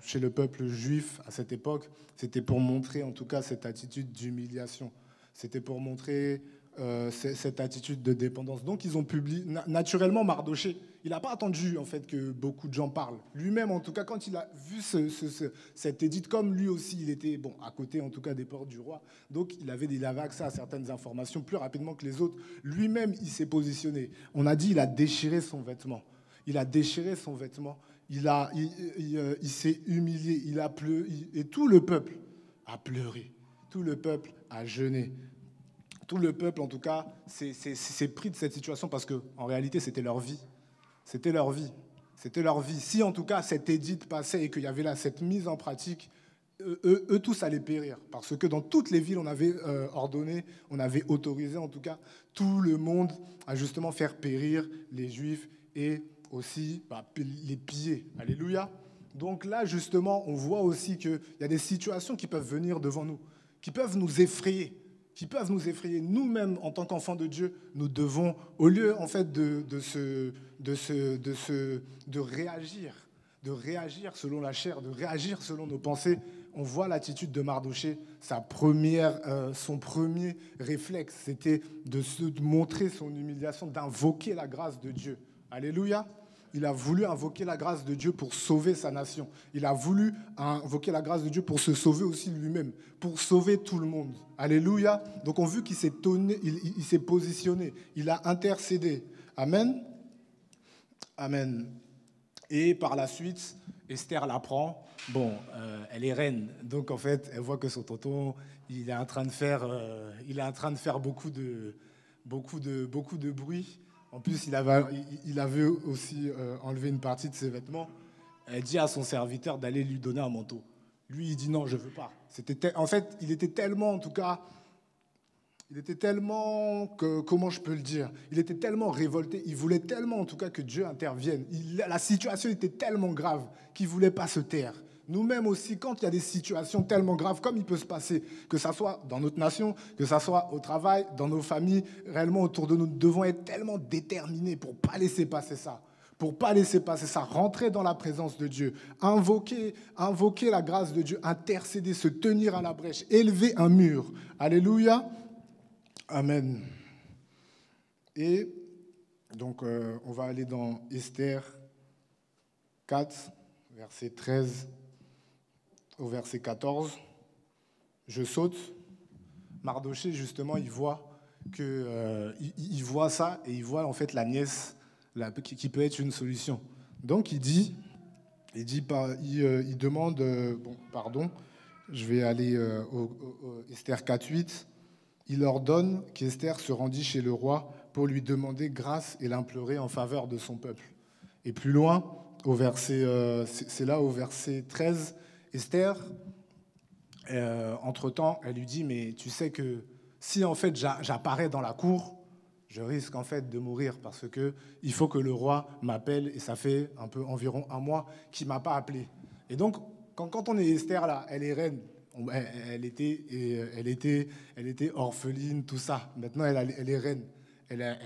chez le peuple juif à cette époque, c'était pour montrer en tout cas cette attitude d'humiliation. C'était pour montrer cette attitude de dépendance. Donc ils ont publié, naturellement Mardoché, il n'a pas attendu en fait que beaucoup de gens parlent. Lui-même en tout cas, quand il a vu cet édit, comme lui aussi il était à côté en tout cas des portes du roi, donc il avait accès à certaines informations plus rapidement que les autres. Lui-même il s'est positionné. On a dit il a déchiré son vêtement. Il a déchiré son vêtement. Il s'est humilié. Il a pleuré. Et tout le peuple a pleuré. Tout le peuple a jeûné. Tout le peuple, en tout cas, s'est pris de cette situation parce qu'en réalité, c'était leur vie. C'était leur vie. C'était leur vie. Si, en tout cas, cet édit passait et qu'il y avait là cette mise en pratique, eux tous allaient périr. Parce que dans toutes les villes, on avait ordonné, on avait autorisé, en tout cas, tout le monde à justement faire périr les Juifs et aussi les piller. Alléluia. Donc là, justement, on voit aussi qu'il y a des situations qui peuvent venir devant nous, qui peuvent nous effrayer. Nous-mêmes, en tant qu'enfants de Dieu, nous devons, au lieu en fait de réagir de réagir selon la chair, de réagir selon nos pensées. On voit l'attitude de Mardochée. Son premier réflexe, c'était de se montrer son humiliation, d'invoquer la grâce de Dieu. Alléluia. Il a voulu invoquer la grâce de Dieu pour sauver sa nation. Il a voulu invoquer la grâce de Dieu pour se sauver aussi lui-même, pour sauver tout le monde. Alléluia. Donc on a vu qu'il s'est il s'est positionné, il a intercédé. Amen. Amen. Et par la suite, Esther l'apprend. Bon, elle est reine, donc en fait, elle voit que son tonton, il est en train de faire beaucoup de bruit. En plus, il avait aussi enlevé une partie de ses vêtements. Elle dit à son serviteur d'aller lui donner un manteau. Lui, il dit non, je ne veux pas. En fait, il était tellement, comment je peux le dire ? Il était tellement révolté, il voulait tellement, en tout cas, que Dieu intervienne. La situation était tellement grave qu'il ne voulait pas se taire. Nous-mêmes aussi, quand il y a des situations tellement graves, comme il peut se passer, que ce soit dans notre nation, que ce soit au travail, dans nos familles, réellement autour de nous, nous devons être tellement déterminés pour ne pas laisser passer ça. Pour ne pas laisser passer ça, rentrer dans la présence de Dieu, invoquer la grâce de Dieu, intercéder, se tenir à la brèche, élever un mur. Alléluia. Amen. Et donc, on va aller dans Esther 4, verset 13 au verset 14. Je saute. Mardochée, justement, il voit ça et il voit en fait la nièce qui peut être une solution. Donc, il demande, je vais aller au Esther 4.8. Il ordonne qu'Esther se rendit chez le roi pour lui demander grâce et l'implorer en faveur de son peuple. Et plus loin, c'est là au verset 13, Esther, entre-temps, elle lui dit, mais tu sais que si en fait j'apparais dans la cour, je risque en fait de mourir parce que il faut que le roi m'appelle et ça fait environ un mois qu'il ne m'a pas appelé. Et donc, quand on est Esther là, elle est reine. Elle était orpheline, tout ça. Maintenant, elle est reine. Elle a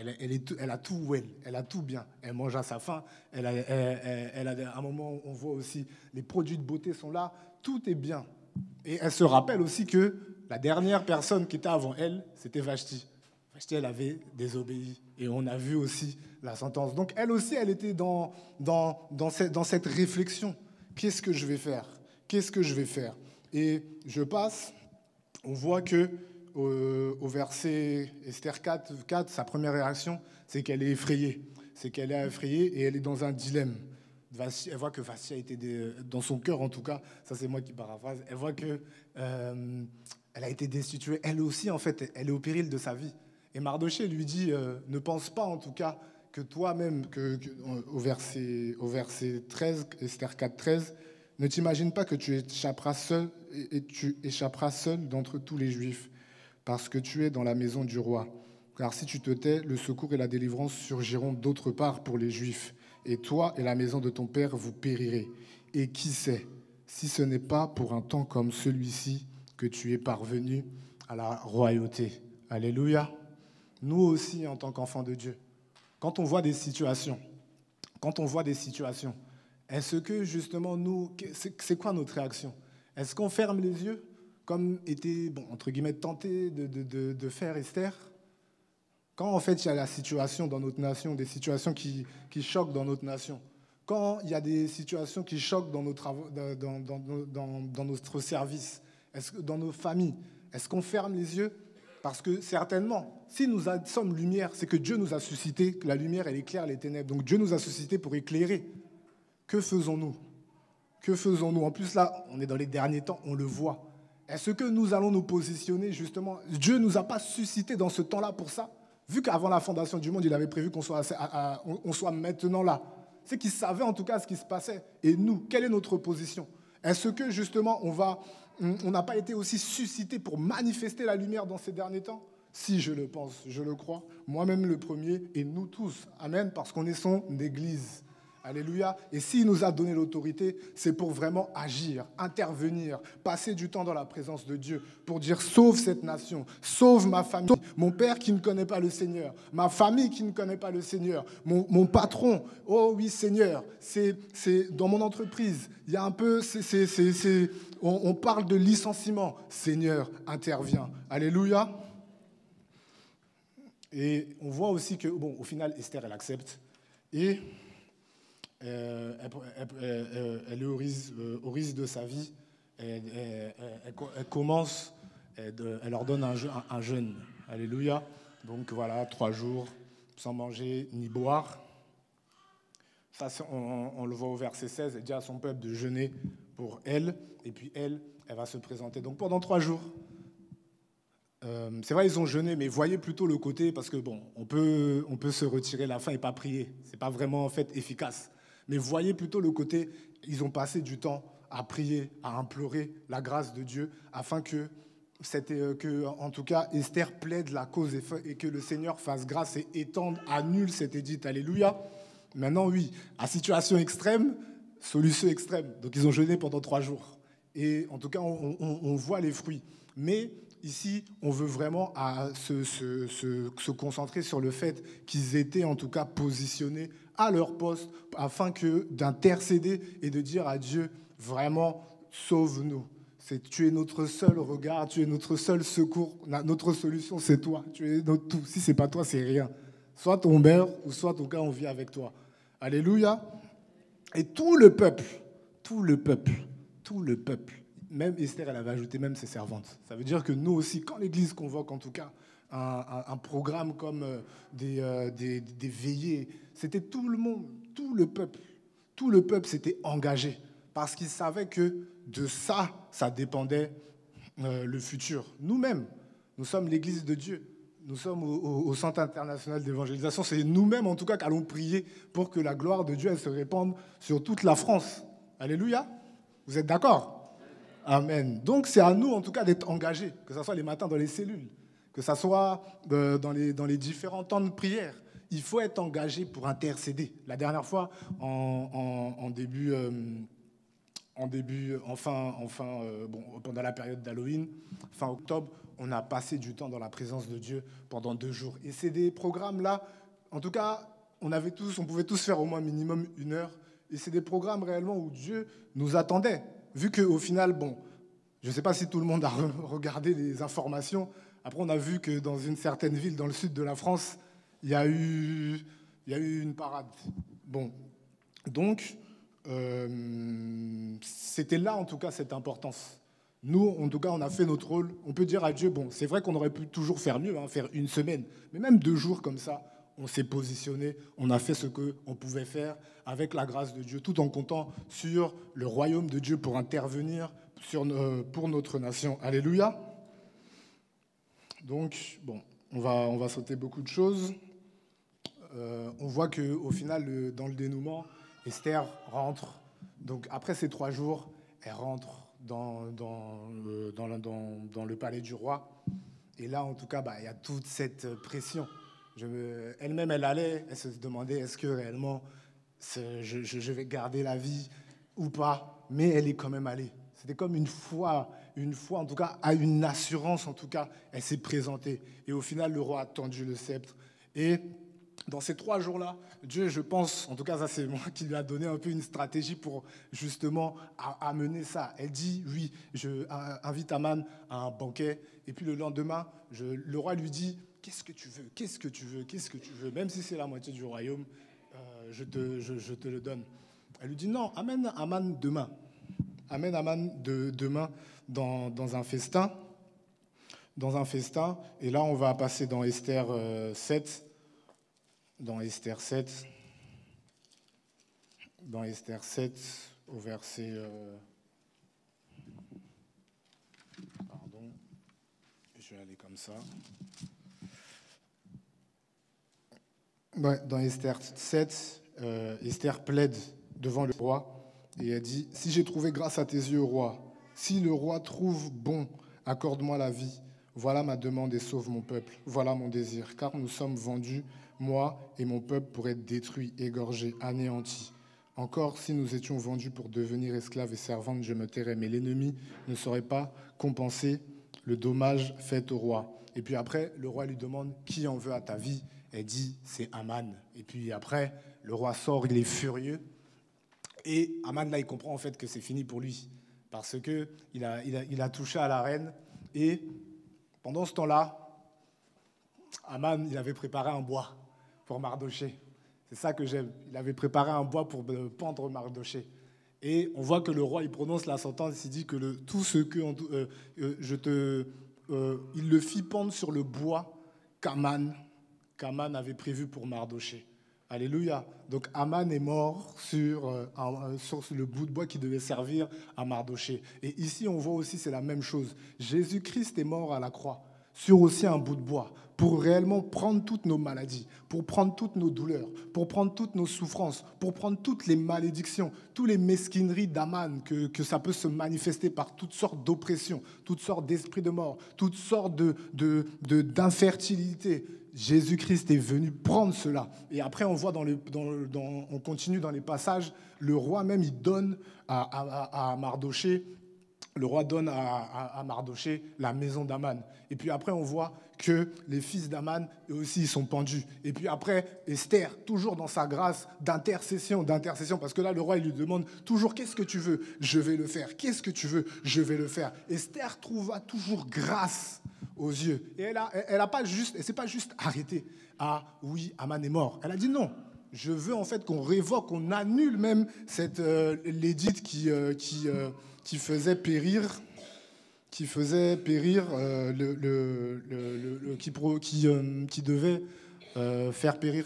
tout elle a tout bien. Elle mange à sa faim. À un moment, on voit aussi les produits de beauté sont là. Tout est bien. Et elle se rappelle aussi que la dernière personne qui était avant elle, c'était Vashti. Vashti, elle avait désobéi. Et on a vu aussi la sentence. Donc, elle aussi, elle était dans cette réflexion. Qu'est-ce que je vais faire ? Qu'est-ce que je vais faire ? Et je passe, on voit que au verset Esther 4, sa première réaction, c'est qu'elle est effrayée. C'est qu'elle est effrayée et elle est dans un dilemme. Elle voit que Vashti a été, dans son cœur en tout cas, ça c'est moi qui paraphrase, elle voit que elle a été destituée. Elle aussi, en fait, elle est au péril de sa vie. Et Mardochée lui dit, ne pense pas en tout cas que toi-même, au verset 13, Esther 4, 13, ne t'imagine pas que tu échapperas seul d'entre tous les Juifs, parce que tu es dans la maison du roi. Car si tu te tais, le secours et la délivrance surgiront d'autre part pour les Juifs, et toi et la maison de ton père, vous périrez. Et qui sait, si ce n'est pas pour un temps comme celui-ci que tu es parvenu à la royauté. Alléluia. Nous aussi, en tant qu'enfants de Dieu, quand on voit des situations, est-ce que justement c'est quoi notre réaction ? Est-ce qu'on ferme les yeux, comme était, entre guillemets, tenté de faire Esther ? Quand en fait il y a la situation dans notre nation, des situations qui choquent dans notre nation, quand il y a des situations qui choquent dans notre service, dans nos familles, est-ce qu'on ferme les yeux ? Parce que certainement, si nous sommes lumière, c'est que Dieu nous a suscité, que la lumière elle éclaire les ténèbres. Donc Dieu nous a suscité pour éclairer. Que faisons-nous ? Que faisons-nous ? En plus là, on est dans les derniers temps, on le voit. Est-ce que nous allons nous positionner justement ? Dieu ne nous a pas suscité dans ce temps-là pour ça. Vu qu'avant la fondation du monde, il avait prévu qu'on soit maintenant là. C'est qu'il savait en tout cas ce qui se passait. Et nous, quelle est notre position ? Est-ce que justement on n'a pas été aussi suscité pour manifester la lumière dans ces derniers temps ? Si, je le pense, je le crois. Moi-même le premier et nous tous. Amen, parce qu'on est son église. Alléluia. Et s'il nous a donné l'autorité, c'est pour vraiment agir, intervenir, passer du temps dans la présence de Dieu pour dire sauve cette nation, sauve ma famille, mon père qui ne connaît pas le Seigneur, ma famille qui ne connaît pas le Seigneur, mon patron. Oh oui Seigneur, c'est dans mon entreprise, il y a un peu, on parle de licenciement. Seigneur, interviens. Alléluia. Et on voit aussi que, bon, au final, Esther, elle accepte. Et elle est au risque de sa vie. Elle commence, elle leur donne un jeûne. Alléluia. Donc voilà, 3 jours sans manger ni boire. Ça, on le voit au verset 16. Elle dit à son peuple de jeûner pour elle. Et puis elle va se présenter. Donc pendant 3 jours. C'est vrai, ils ont jeûné, mais voyez plutôt le côté, parce que bon, on peut se retirer la faim et pas prier. C'est pas vraiment en fait efficace. Mais voyez plutôt le côté, ils ont passé du temps à prier, à implorer la grâce de Dieu, afin que en tout cas, Esther plaide la cause et que le Seigneur fasse grâce et étende, annule cet édit. Alléluia. Maintenant, oui, à situation extrême, solution extrême. Donc ils ont jeûné pendant 3 jours. Et en tout cas, on voit les fruits. Mais ici, on veut vraiment se concentrer sur le fait qu'ils étaient en tout cas positionnés à leur poste afin d'intercéder et de dire à Dieu, vraiment, sauve-nous. Tu es notre seul regard, tu es notre seul secours, notre solution, c'est toi. Tu es notre tout. Si ce n'est pas toi, c'est rien. Soit on meurt, ou soit en tout cas on vit avec toi. Alléluia. Et tout le peuple, même Esther, elle avait ajouté même ses servantes. Ça veut dire que nous aussi, quand l'Église convoque en tout cas un programme comme des veillées, c'était tout le monde, tout le peuple s'était engagé parce qu'il savait que de ça dépendait le futur. Nous-mêmes, nous sommes l'Église de Dieu. Nous sommes au Centre international d'évangélisation. C'est nous-mêmes, en tout cas, qu'allons prier pour que la gloire de Dieu elle se répande sur toute la France. Alléluia. Vous êtes d'accord? Amen. Donc, c'est à nous, en tout cas, d'être engagés, que ce soit les matins dans les cellules, que ce soit dans les différents temps de prière. Il faut être engagé pour intercéder. La dernière fois, pendant la période d'Halloween, fin octobre, on a passé du temps dans la présence de Dieu pendant 2 jours. Et c'est des programmes-là, en tout cas, on pouvait tous faire au moins minimum 1 heure. Et c'est des programmes réellement où Dieu nous attendait. Vu qu'au final, bon, je ne sais pas si tout le monde a regardé les informations. Après, on a vu que dans une certaine ville, dans le sud de la France, il y a eu une parade. Bon, donc, c'était là, en tout cas, cette importance. Nous, en tout cas, on a fait notre rôle. On peut dire à Dieu, bon, c'est vrai qu'on aurait pu toujours faire mieux, faire 1 semaine, mais même 2 jours comme ça, on s'est positionné, on a fait ce qu'on pouvait faire avec la grâce de Dieu, tout en comptant sur le royaume de Dieu pour intervenir pour notre nation. Alléluia. Donc, bon, on va sauter beaucoup de choses. On voit qu'au final, dans le dénouement, Esther rentre. Donc, après ces 3 jours, elle rentre dans le palais du roi. Et là, en tout cas, il y a toute cette pression. Elle-même, elle se demandait, est-ce que réellement, je vais garder la vie ou pas? Mais elle est quand même allée. C'était comme une foi, en tout cas, à une assurance, en tout cas, elle s'est présentée. Et au final, le roi a tendu le sceptre. Et dans ces 3 jours-là, Dieu, je pense, en tout cas, ça c'est moi qui lui a donné un peu une stratégie pour justement amener ça. Elle dit, oui, je invite Aman à un banquet. Et puis le lendemain, le roi lui dit, qu'est-ce que tu veux? Qu'est-ce que tu veux? Qu'est-ce que tu veux? Même si c'est la moitié du royaume, je te le donne. Elle lui dit, non, amène Aman demain. Amène Aman demain dans un festin. Dans un festin. Et là, on va passer dans Esther 7. Dans Esther 7, au verset... Pardon, je vais aller comme ça. Ouais, dans Esther 7, Esther plaide devant le roi et elle dit, « Si j'ai trouvé grâce à tes yeux, roi, si le roi trouve bon, accorde-moi la vie. Voilà ma demande et sauve mon peuple. Voilà mon désir, car nous sommes vendus, moi et mon peuple, pour être détruits, égorgés, anéantis. Encore, si nous étions vendus pour devenir esclaves et servantes, je me tairais, mais l'ennemi ne saurait pas compenser le dommage fait au roi. Et puis après, le roi lui demande « Qui en veut à ta vie ?» Elle dit « C'est Aman ». Et puis après, le roi sort, il est furieux. Et Aman, là, il comprend en fait que c'est fini pour lui. Parce qu'il a touché à la reine. Et pendant ce temps-là, Aman, il avait préparé un bois pour Mardoché. C'est ça que j'aime. Il avait préparé un bois pour pendre Mardoché. Et on voit que le roi, il prononce la sentence, il dit que tout ce que il le fit pendre sur le bois qu'Aman avait prévu pour Mardoché. Alléluia. Donc Aman est mort sur le bout de bois qui devait servir à Mardoché. Et ici, on voit aussi, c'est la même chose. Jésus-Christ est mort à la croix sur aussi un bout de bois pour réellement prendre toutes nos maladies, pour prendre toutes nos douleurs, pour prendre toutes nos souffrances, pour prendre toutes les malédictions, toutes les mesquineries d'Aman, que ça peut se manifester par toutes sortes d'oppressions, toutes sortes d'esprits de mort, toutes sortes d'infertilité. Jésus-Christ est venu prendre cela. Et après, on voit on continue dans les passages, le roi même, il donne à Mardoché, le roi donne à Mardoché la maison d'Aman. Et puis après, on voit que les fils d'Aman, eux aussi, ils sont pendus. Et puis après, Esther, toujours dans sa grâce d'intercession, parce que là, le roi, il lui demande toujours, qu'est-ce que tu veux? Je vais le faire. Qu'est-ce que tu veux? Je vais le faire. Esther trouva toujours grâce aux yeux. Et elle s'est pas juste arrêtée à, oui, Aman est mort. Elle a dit non. Je veux en fait qu'on révoque, qu'on annule même l'édit qui faisait périr qui devait faire périr,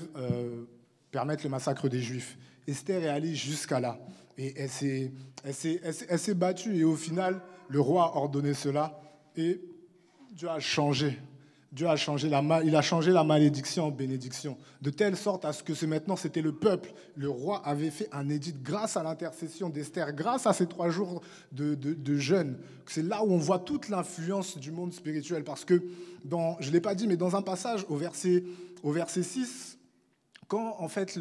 permettre le massacre des Juifs. Esther est allée jusqu'à là. Et elle s'est battue. Et au final, le roi a ordonné cela. Et Dieu a changé. Il a changé la malédiction en bénédiction, de telle sorte à ce que c'était le peuple. Le roi avait fait un édit grâce à l'intercession d'Esther, grâce à ces 3 jours de jeûne. C'est là où on voit toute l'influence du monde spirituel. Parce que, je ne l'ai pas dit, mais dans un passage, au verset 6, quand en fait,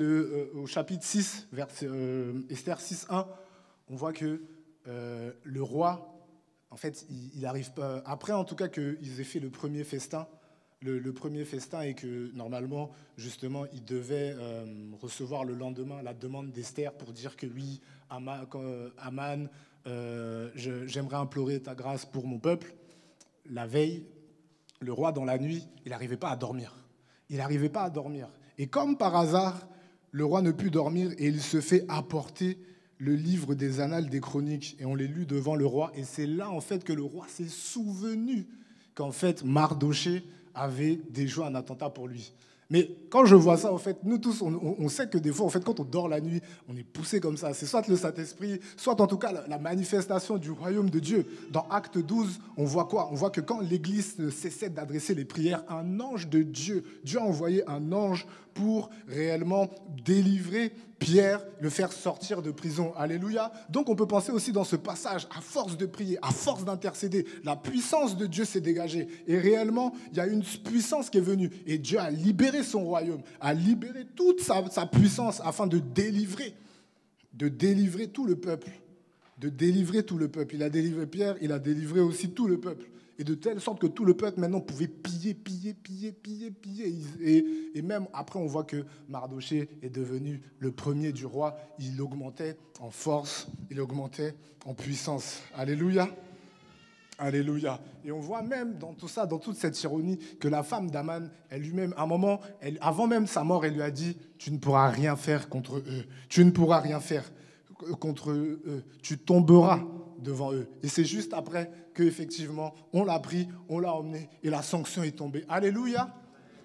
au chapitre 6, Esther 6.1, on voit que le roi, en fait, il arrive pas. Après, en tout cas, qu'ils aient fait le premier festin, et que normalement, justement, il devait recevoir le lendemain la demande d'Esther pour dire que oui, Aman, j'aimerais implorer ta grâce pour mon peuple. La veille, le roi, dans la nuit, il n'arrivait pas à dormir. Et comme par hasard, le roi ne put dormir et il se fait apporter le livre des annales des chroniques. Et on les lut devant le roi. Et c'est là, en fait, que le roi s'est souvenu qu'en fait, Mardoché avait déjoué un attentat pour lui. Mais quand je vois ça, en fait, nous tous, on sait que des fois, en fait, quand on dort la nuit, on est poussé comme ça. C'est soit le Saint-Esprit, soit en tout cas la manifestation du royaume de Dieu. Dans Acte 12, on voit quoi? On voit que quand l'Église cessait d'adresser les prières, un ange de Dieu a envoyé un ange pour réellement délivrer Pierre, le faire sortir de prison. Alléluia. Donc on peut penser aussi dans ce passage, à force de prier, à force d'intercéder, la puissance de Dieu s'est dégagée. Et réellement, il y a une puissance qui est venue. Et Dieu a libéré son royaume, a libéré toute sa puissance afin de délivrer tout le peuple. Il a délivré Pierre, il a délivré aussi tout le peuple. Et de telle sorte que tout le peuple maintenant pouvait piller. Et même après, on voit que Mardoché est devenu le premier du roi. Il augmentait en force, il augmentait en puissance. Alléluia. Alléluia. Et on voit même dans tout ça, dans toute cette ironie, que la femme d'Aman, elle lui-même, à un moment, avant même sa mort, elle lui a dit « Tu ne pourras rien faire contre eux. Tu ne pourras rien faire contre eux. Tu tomberas devant eux. » Et c'est juste après qu'effectivement, on l'a pris, on l'a emmené et la sanction est tombée. Alléluia.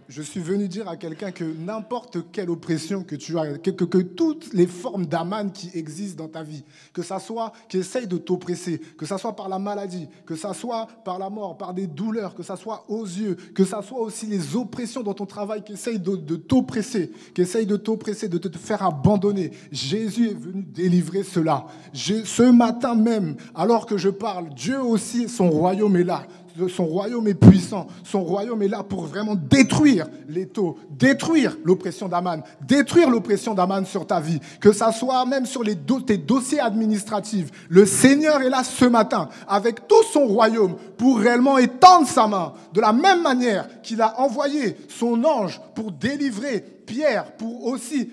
Je suis venu dire à quelqu'un que n'importe quelle oppression que tu as, que toutes les formes d'Aman qui existent dans ta vie, que ça soit qui essaye de t'oppresser, que ça soit par la maladie, que ça soit par la mort, par des douleurs, que ça soit aux yeux, que ça soit aussi les oppressions dans ton travail qui essayent de t'oppresser, de te faire abandonner. Jésus est venu délivrer cela. Ce matin même, alors que je parle, Dieu aussi, son royaume est là. son royaume est puissant. Son royaume est là pour vraiment détruire les taux, détruire l'oppression d'Aman, détruire l'oppression d'Aman sur ta vie, que ça soit même sur tes dossiers administratifs. Le Seigneur est là ce matin avec tout son royaume pour réellement étendre sa main de la même manière qu'il a envoyé son ange pour délivrer Pierre, pour aussi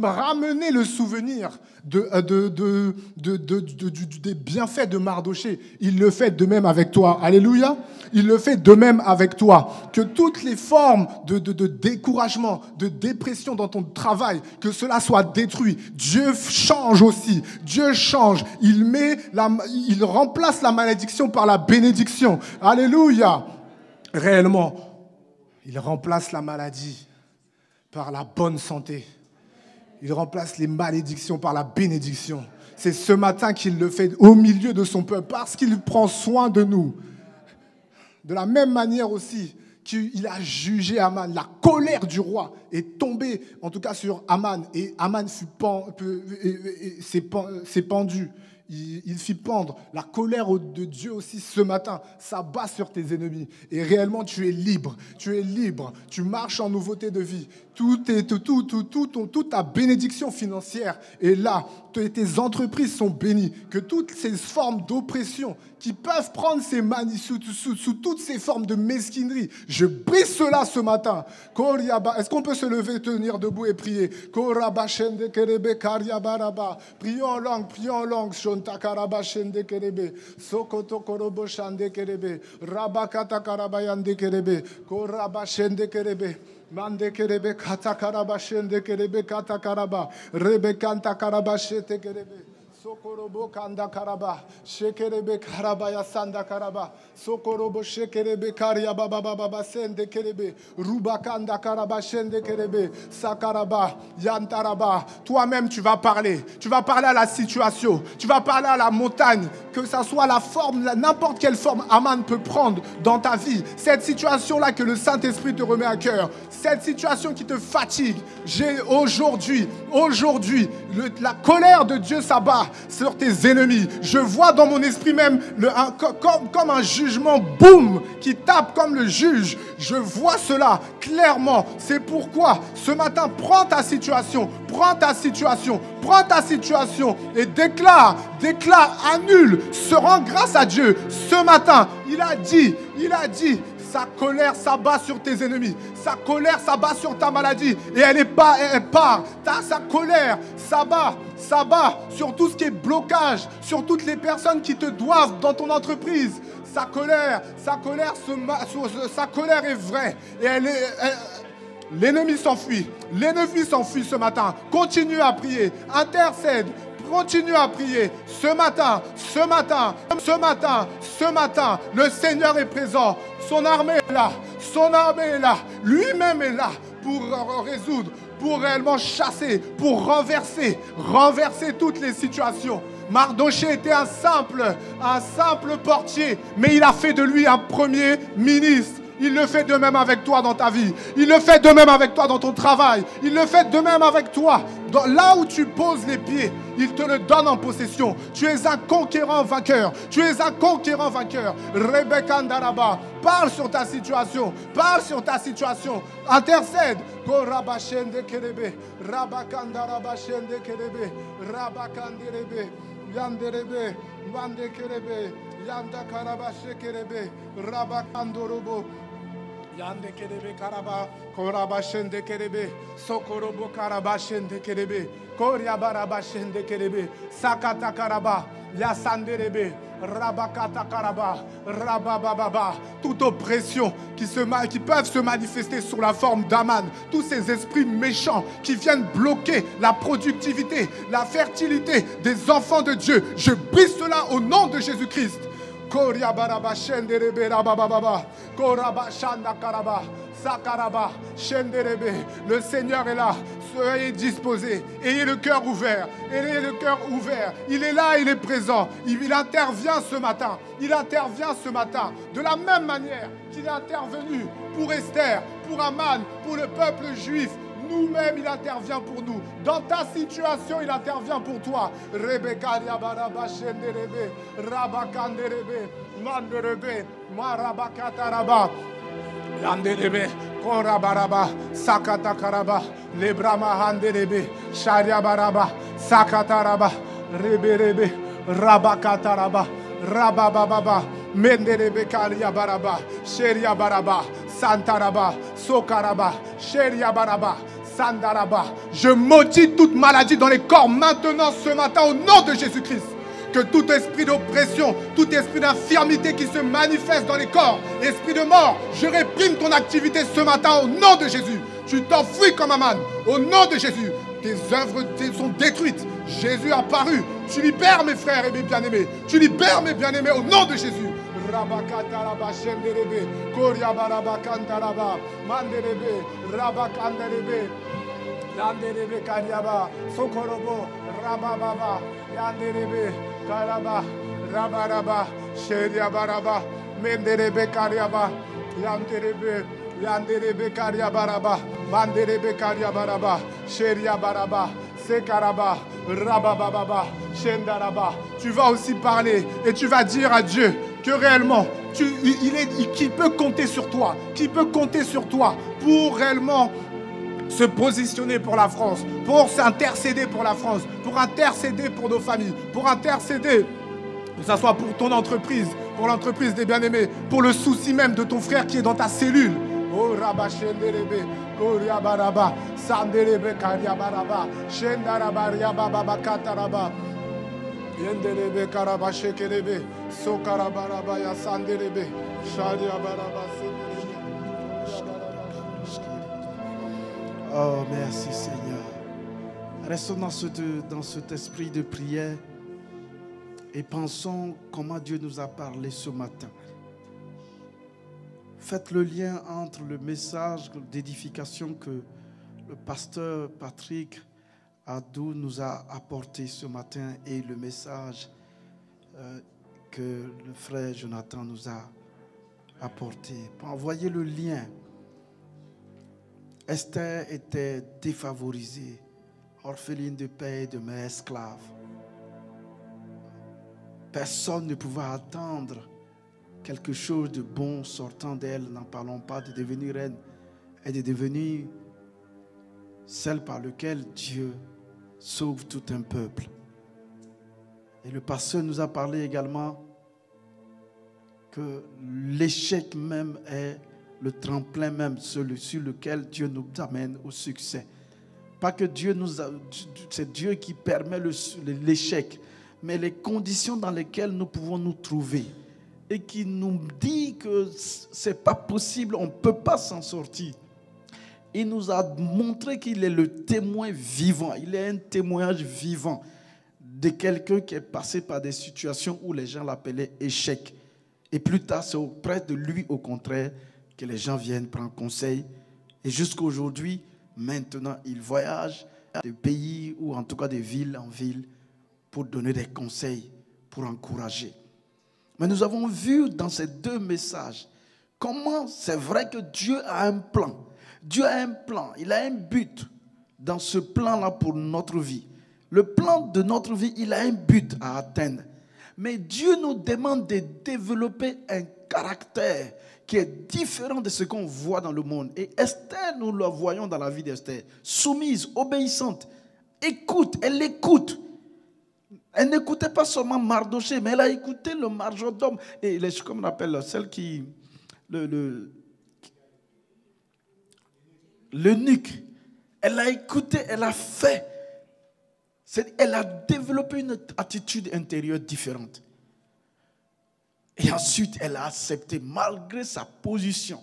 ramener le souvenir des bienfaits de Mardochée. Il le fait de même avec toi. Alléluia. Il le fait de même avec toi. Que toutes les formes de découragement, de dépression dans ton travail, que cela soit détruit. Dieu change aussi. Dieu change. Il remplace la malédiction par la bénédiction. Alléluia. Réellement, il remplace la maladie par la bonne santé. Il remplace les malédictions par la bénédiction. C'est ce matin qu'il le fait au milieu de son peuple, parce qu'il prend soin de nous. De la même manière aussi qu'il a jugé Aman. La colère du roi est tombée, en tout cas sur Aman, et Aman s'est pendu. Il fit pendre. La colère de Dieu aussi ce matin s'abat sur tes ennemis. Et réellement, tu es libre. Tu es libre. Tu marches en nouveauté de vie. Toute ta bénédiction financière est là. Tes entreprises sont bénies. Que toutes ces formes d'oppression qui peuvent prendre sous toutes ces formes de mesquinerie, je brise cela ce matin. Est-ce qu'on peut se lever, tenir debout et prier? Prions en langue, prions en langue. Sokoto korobo shande kerebe, rabakata karabayande kerebe, koraba shende kerebe. Mande kerebe kata karaba shende kerebe kata karaba, rebe kanta karaba shete kerebe. Sokorobo kanda karaba, shekerebe karaba ya sanda karaba, sokorobo shekerebe karia baba baba sende kerebe, ruba kanda karaba shende kerebe, sakaraba, yantaraba. Toi-même tu vas parler à la situation, tu vas parler à la montagne, que ça soit la forme, n'importe quelle forme Aman peut prendre dans ta vie. Cette situation-là que le Saint-Esprit te remet à cœur, cette situation qui te fatigue, aujourd'hui, la colère de Dieu s'abat sur tes ennemis. Je vois dans mon esprit même comme un jugement, boum, qui tape comme le juge. Je vois cela clairement. C'est pourquoi ce matin, prends ta situation et déclare, annule, se rend grâce à Dieu. Ce matin, il a dit, sa colère s'abat sur tes ennemis. Sa colère s'abat sur ta maladie. Et elle part. Sa colère s'abat sur tout ce qui est blocage, sur toutes les personnes qui te doivent dans ton entreprise. Sa colère est vraie. Et l'ennemi s'enfuit. L'ennemi s'enfuit ce matin. Continue à prier. Intercède. Continue à prier. Ce matin, le Seigneur est présent. Son armée est là. Lui-même est là pour résoudre, pour réellement chasser, pour renverser toutes les situations. Mardochée était un simple portier, mais il a fait de lui un premier ministre. Il le fait de même avec toi dans ta vie. Il le fait de même avec toi dans ton travail. Il le fait de même avec toi. Là où tu poses les pieds, il te le donne en possession. Tu es un conquérant vainqueur. Rebecca Ndaraba, parle sur ta situation. Intercède. Korabashende kerebe, rabakandarabashende kerebe, rabakanderebe, yanderebe, mande kerebe, yanda karabashe kerebe, rabakandorobo. Yande kerebe karaba, korabashende kerebe, sokorobo karabashende kerebe, koriabarabashende kerebe, sakata karaba, yasanderebe, rabakata karaba, rabababa. Toute oppression qui peuvent se manifester sous la forme d'Aman, tous ces esprits méchants qui viennent bloquer la productivité, la fertilité des enfants de Dieu, je brise cela au nom de Jésus-Christ. Le Seigneur est là. Soyez disposés. Ayez le cœur ouvert. Il est là, il est présent. Il intervient ce matin. De la même manière qu'il est intervenu pour Esther, pour Aman, pour le peuple juif. nous-mêmes, il intervient pour nous. Dans ta situation, il intervient pour toi. Rebecca Yabaraba Shenderebe, Rabakanderebe, Manderebe, Marabakataraba, Yanderebe, Korabaraba, Sakatakaraba, Lebrama Handerebe, Shariabaraba, Sakataraba, Reberebe, Rabakataraba, Rabababa, Menderebe Kaliabaraba, Sheriabaraba, Santaraba, Sokaraba, Sheriabaraba, Sandaraba. Je maudis toute maladie dans les corps maintenant ce matin au nom de Jésus-Christ. Que tout esprit d'oppression, tout esprit d'infirmité qui se manifeste dans les corps, esprit de mort, je réprime ton activité ce matin au nom de Jésus. Tu t'enfuis comme Aman au nom de Jésus. Tes œuvres sont détruites. Jésus a apparu. Tu libères mes frères et mes bien-aimés. Tu libères mes bien-aimés au nom de Jésus. Rabakataraba Shenderebe, Koriabaraba Kantaraba, Manderebe, Rabakanderebe, Yanderebe Kariaba, Sokorobo, Rabababa, Yanderebe, Karaba, Rabaraba, Sheriabaraba, Menderebe Kariaba, Yanderebe Kariabaraba, Manderebe Kariabaraba, Sheriabaraba, Sekaraba, Rabababa, Shendaraba. Tu vas aussi parler et tu vas dire à Dieu que réellement, qu'il peut compter sur toi, qu'il peut compter sur toi pour réellement se positionner pour la France, pour s'intercéder pour la France, pour intercéder pour nos familles, pour intercéder, que ce soit pour ton entreprise, pour l'entreprise des bien-aimés, pour le souci même de ton frère qui est dans ta cellule. Oh Rabba Shenderebe, Koriabaraba, Sanderebe Kariabaraba, Shendaraba, Riababa Kataraba, Yenderebe Karaba Shekerebe, Sokarabaraba Ya Sanderebe, Shariabaraba Oh, merci Seigneur. Restons dans cet esprit de prière et pensons comment Dieu nous a parlé ce matin. Faites le lien entre le message d'édification que le pasteur Patrick Adou nous a apporté ce matin et le message que le frère Jonathan nous a apporté. Envoyez le lien. Esther était défavorisée, orpheline de père et de mère, esclave. Personne ne pouvait attendre quelque chose de bon sortant d'elle. N'en parlons pas de devenir reine et de devenir celle par laquelle Dieu sauve tout un peuple. Et le pasteur nous a parlé également que l'échec même est le tremplin même sur lequel Dieu nous amène au succès. Pas que c'est Dieu qui permet l'échec, mais les conditions dans lesquelles nous pouvons nous trouver et qui nous dit que c'est pas possible, on ne peut pas s'en sortir. Il nous a montré qu'il est le témoin vivant, il est un témoignage vivant de quelqu'un qui est passé par des situations où les gens l'appelaient échec. Et plus tard, c'est auprès de lui, au contraire, que les gens viennent prendre conseil. Et jusqu'aujourd'hui, maintenant, il voyage de pays ou en tout cas de ville en ville pour donner des conseils, pour encourager. Mais nous avons vu dans ces deux messages comment c'est vrai que Dieu a un plan. Dieu a un plan, il a un but dans ce plan-là pour notre vie. Le plan de notre vie, il a un but à atteindre. Mais Dieu nous demande de développer un caractère qui est différent de ce qu'on voit dans le monde. Et Esther, nous la voyons dans la vie d'Esther, soumise, obéissante, elle écoute. Elle n'écoutait pas seulement Mardoché, mais elle a écouté le majordome. Et comme on appelle celle qui... L'eunuque. Elle a écouté, elle a fait. Elle a développé une attitude intérieure différente. Et ensuite, elle a accepté, malgré sa position,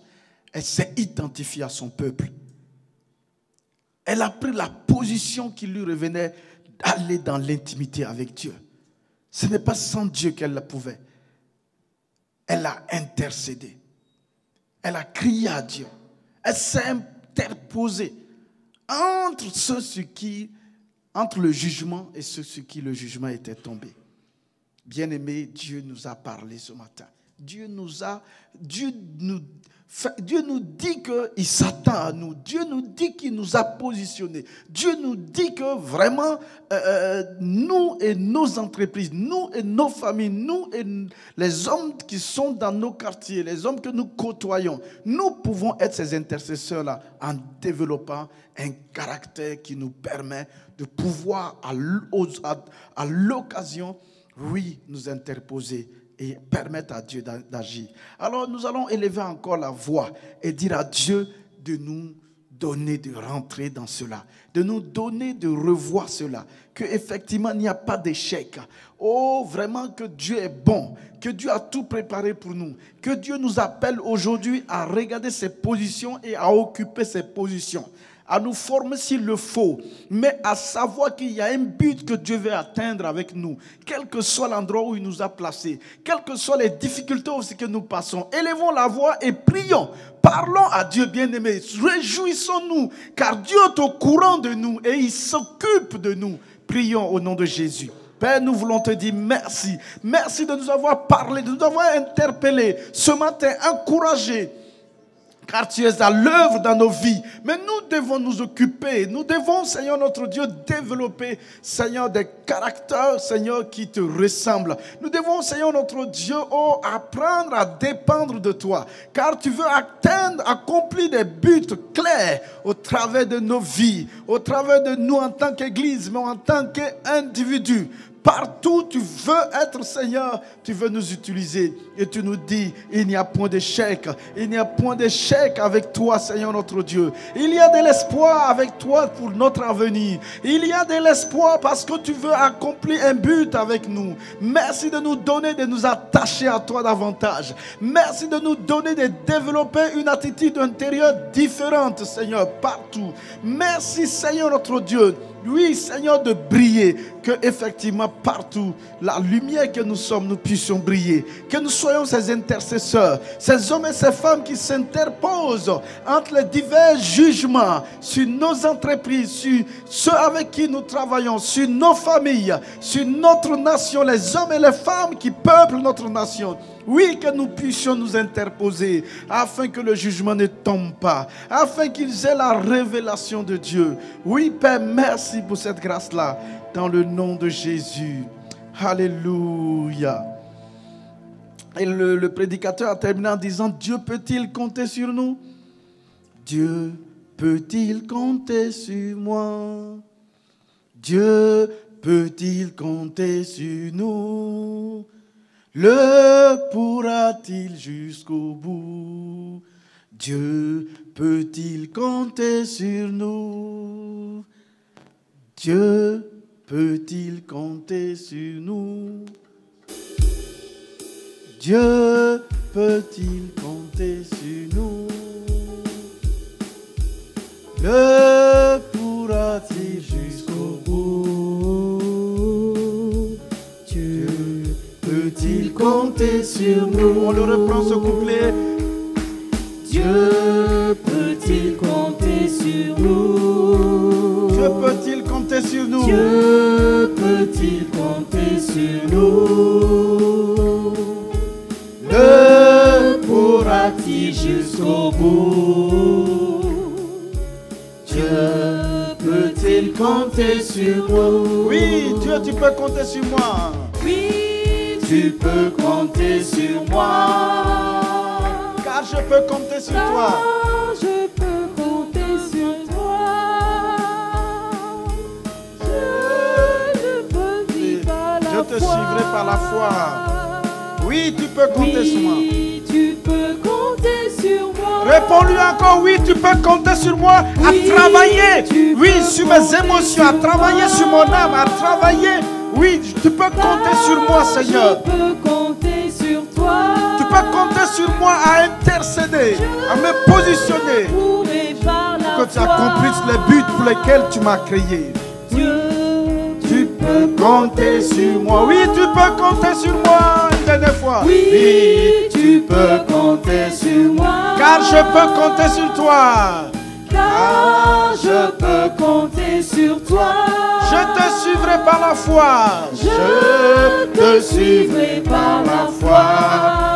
elle s'est identifiée à son peuple. Elle a pris la position qui lui revenait d'aller dans l'intimité avec Dieu. Ce n'est pas sans Dieu qu'elle le pouvait. Elle a intercédé. Elle a crié à Dieu. Elle s'est interposée entre le jugement et ce qui le jugement était tombé. Bien-aimé, Dieu nous a parlé ce matin. Dieu nous dit qu'il s'attend à nous. Dieu nous dit qu'il nous a positionnés. Dieu nous dit que vraiment, nous et nos entreprises, nous et nos familles, nous et les hommes qui sont dans nos quartiers, les hommes que nous côtoyons, nous pouvons être ces intercesseurs-là en développant un caractère qui nous permet de pouvoir, à l'occasion, oui, nous interposer et permettre à Dieu d'agir. Alors nous allons élever encore la voix et dire à Dieu de nous donner de rentrer dans cela, de nous donner de revoir cela, qu'effectivement il n'y a pas d'échec. Oh, vraiment que Dieu est bon, que Dieu a tout préparé pour nous, que Dieu nous appelle aujourd'hui à regarder ses positions et à occuper ses positions, à nous former s'il le faut, mais à savoir qu'il y a un but que Dieu veut atteindre avec nous, quel que soit l'endroit où il nous a placés, quelles que soient les difficultés aussi que nous passons. Élevons la voix et prions. Parlons à Dieu, bien-aimé. Réjouissons-nous, car Dieu est au courant de nous et il s'occupe de nous. Prions au nom de Jésus. Père, nous voulons te dire merci. Merci de nous avoir parlé, de nous avoir interpellés ce matin, encouragés. Car tu es à l'œuvre dans nos vies. Mais nous devons nous occuper. Nous devons, Seigneur notre Dieu, développer, Seigneur, des caractères, Seigneur, qui te ressemblent. Nous devons, Seigneur notre Dieu, apprendre à dépendre de toi. Car tu veux accomplir des buts clairs au travers de nos vies, au travers de nous en tant qu'Église, mais en tant qu'individu. Partout tu veux être, Seigneur, tu veux nous utiliser. Et tu nous dis, il n'y a point d'échec. Il n'y a point d'échec avec toi, Seigneur notre Dieu. Il y a de l'espoir avec toi pour notre avenir. Il y a de l'espoir parce que tu veux accomplir un but avec nous. Merci de nous donner, de nous attacher à toi davantage. Merci de nous donner de développer une attitude intérieure différente, Seigneur, partout. Merci, Seigneur notre Dieu. Oui, Seigneur, de briller, que effectivement partout, la lumière que nous sommes, nous puissions briller. Que nous soyons ces intercesseurs, ces hommes et ces femmes qui s'interposent entre les divers jugements sur nos entreprises, sur ceux avec qui nous travaillons, sur nos familles, sur notre nation, les hommes et les femmes qui peuplent notre nation. Oui, que nous puissions nous interposer afin que le jugement ne tombe pas, afin qu'ils aient la révélation de Dieu. Oui, Père, merci pour cette grâce-là, dans le nom de Jésus. Alléluia. Et le prédicateur a terminé en disant, Dieu peut-il compter sur nous? Dieu peut-il compter sur moi? Dieu peut-il compter sur nous? Le pourra-t-il jusqu'au bout? Dieu peut-il compter sur nous? Dieu peut-il compter sur nous? Dieu peut-il compter sur nous? Le pourra-t-il jusqu'au bout? Dieu peut-il compter sur nous? On le reprend ce couplet. Dieu peut-il compter sur nous? Dieu peut-il compter sur nous? Dieu peut-il compter sur nous? Le pourra-t-il jusqu'au bout? Dieu peut-il compter sur nous? Oui, Dieu, tu peux compter sur moi. Oui, tu peux compter sur moi. Car je peux compter sur toi. Je peux compter sur toi. Je ne peux vivre par la foi. Je te suivrai par la foi. Oui, tu peux compter sur moi. Oui, tu peux compter sur moi. Réponds-lui encore, oui, tu peux compter sur moi, Oui, à travailler, tu oui, peux sur mes compter émotions, à sur travailler moi. sur mon âme, à travailler, oui, tu peux compter sur moi, Seigneur. Je peux compter sur toi. Tu peux compter sur moi à intercéder, à me positionner, Que que tu accomplisses les buts pour lesquels tu m'as créé. Tu peux compter sur moi, oui, tu peux compter sur moi, une dernière fois. Oui, tu peux compter sur moi. Car je peux compter sur toi. car je peux compter sur toi. Je te suivrai par la foi. Je te suivrai par la foi.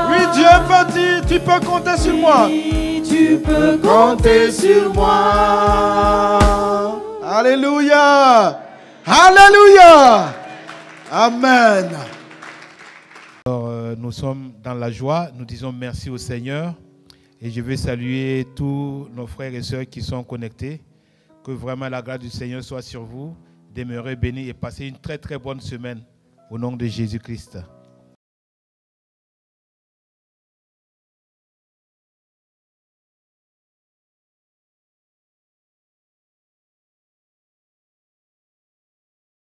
Oui, Dieu peut dire, tu peux compter sur moi. Oui, tu peux compter sur moi. Alléluia. Alléluia. Amen. Alors, nous sommes dans la joie, nous disons merci au Seigneur et je veux saluer tous nos frères et sœurs qui sont connectés. Que vraiment la grâce du Seigneur soit sur vous, demeurez bénis et passez une très très bonne semaine au nom de Jésus-Christ.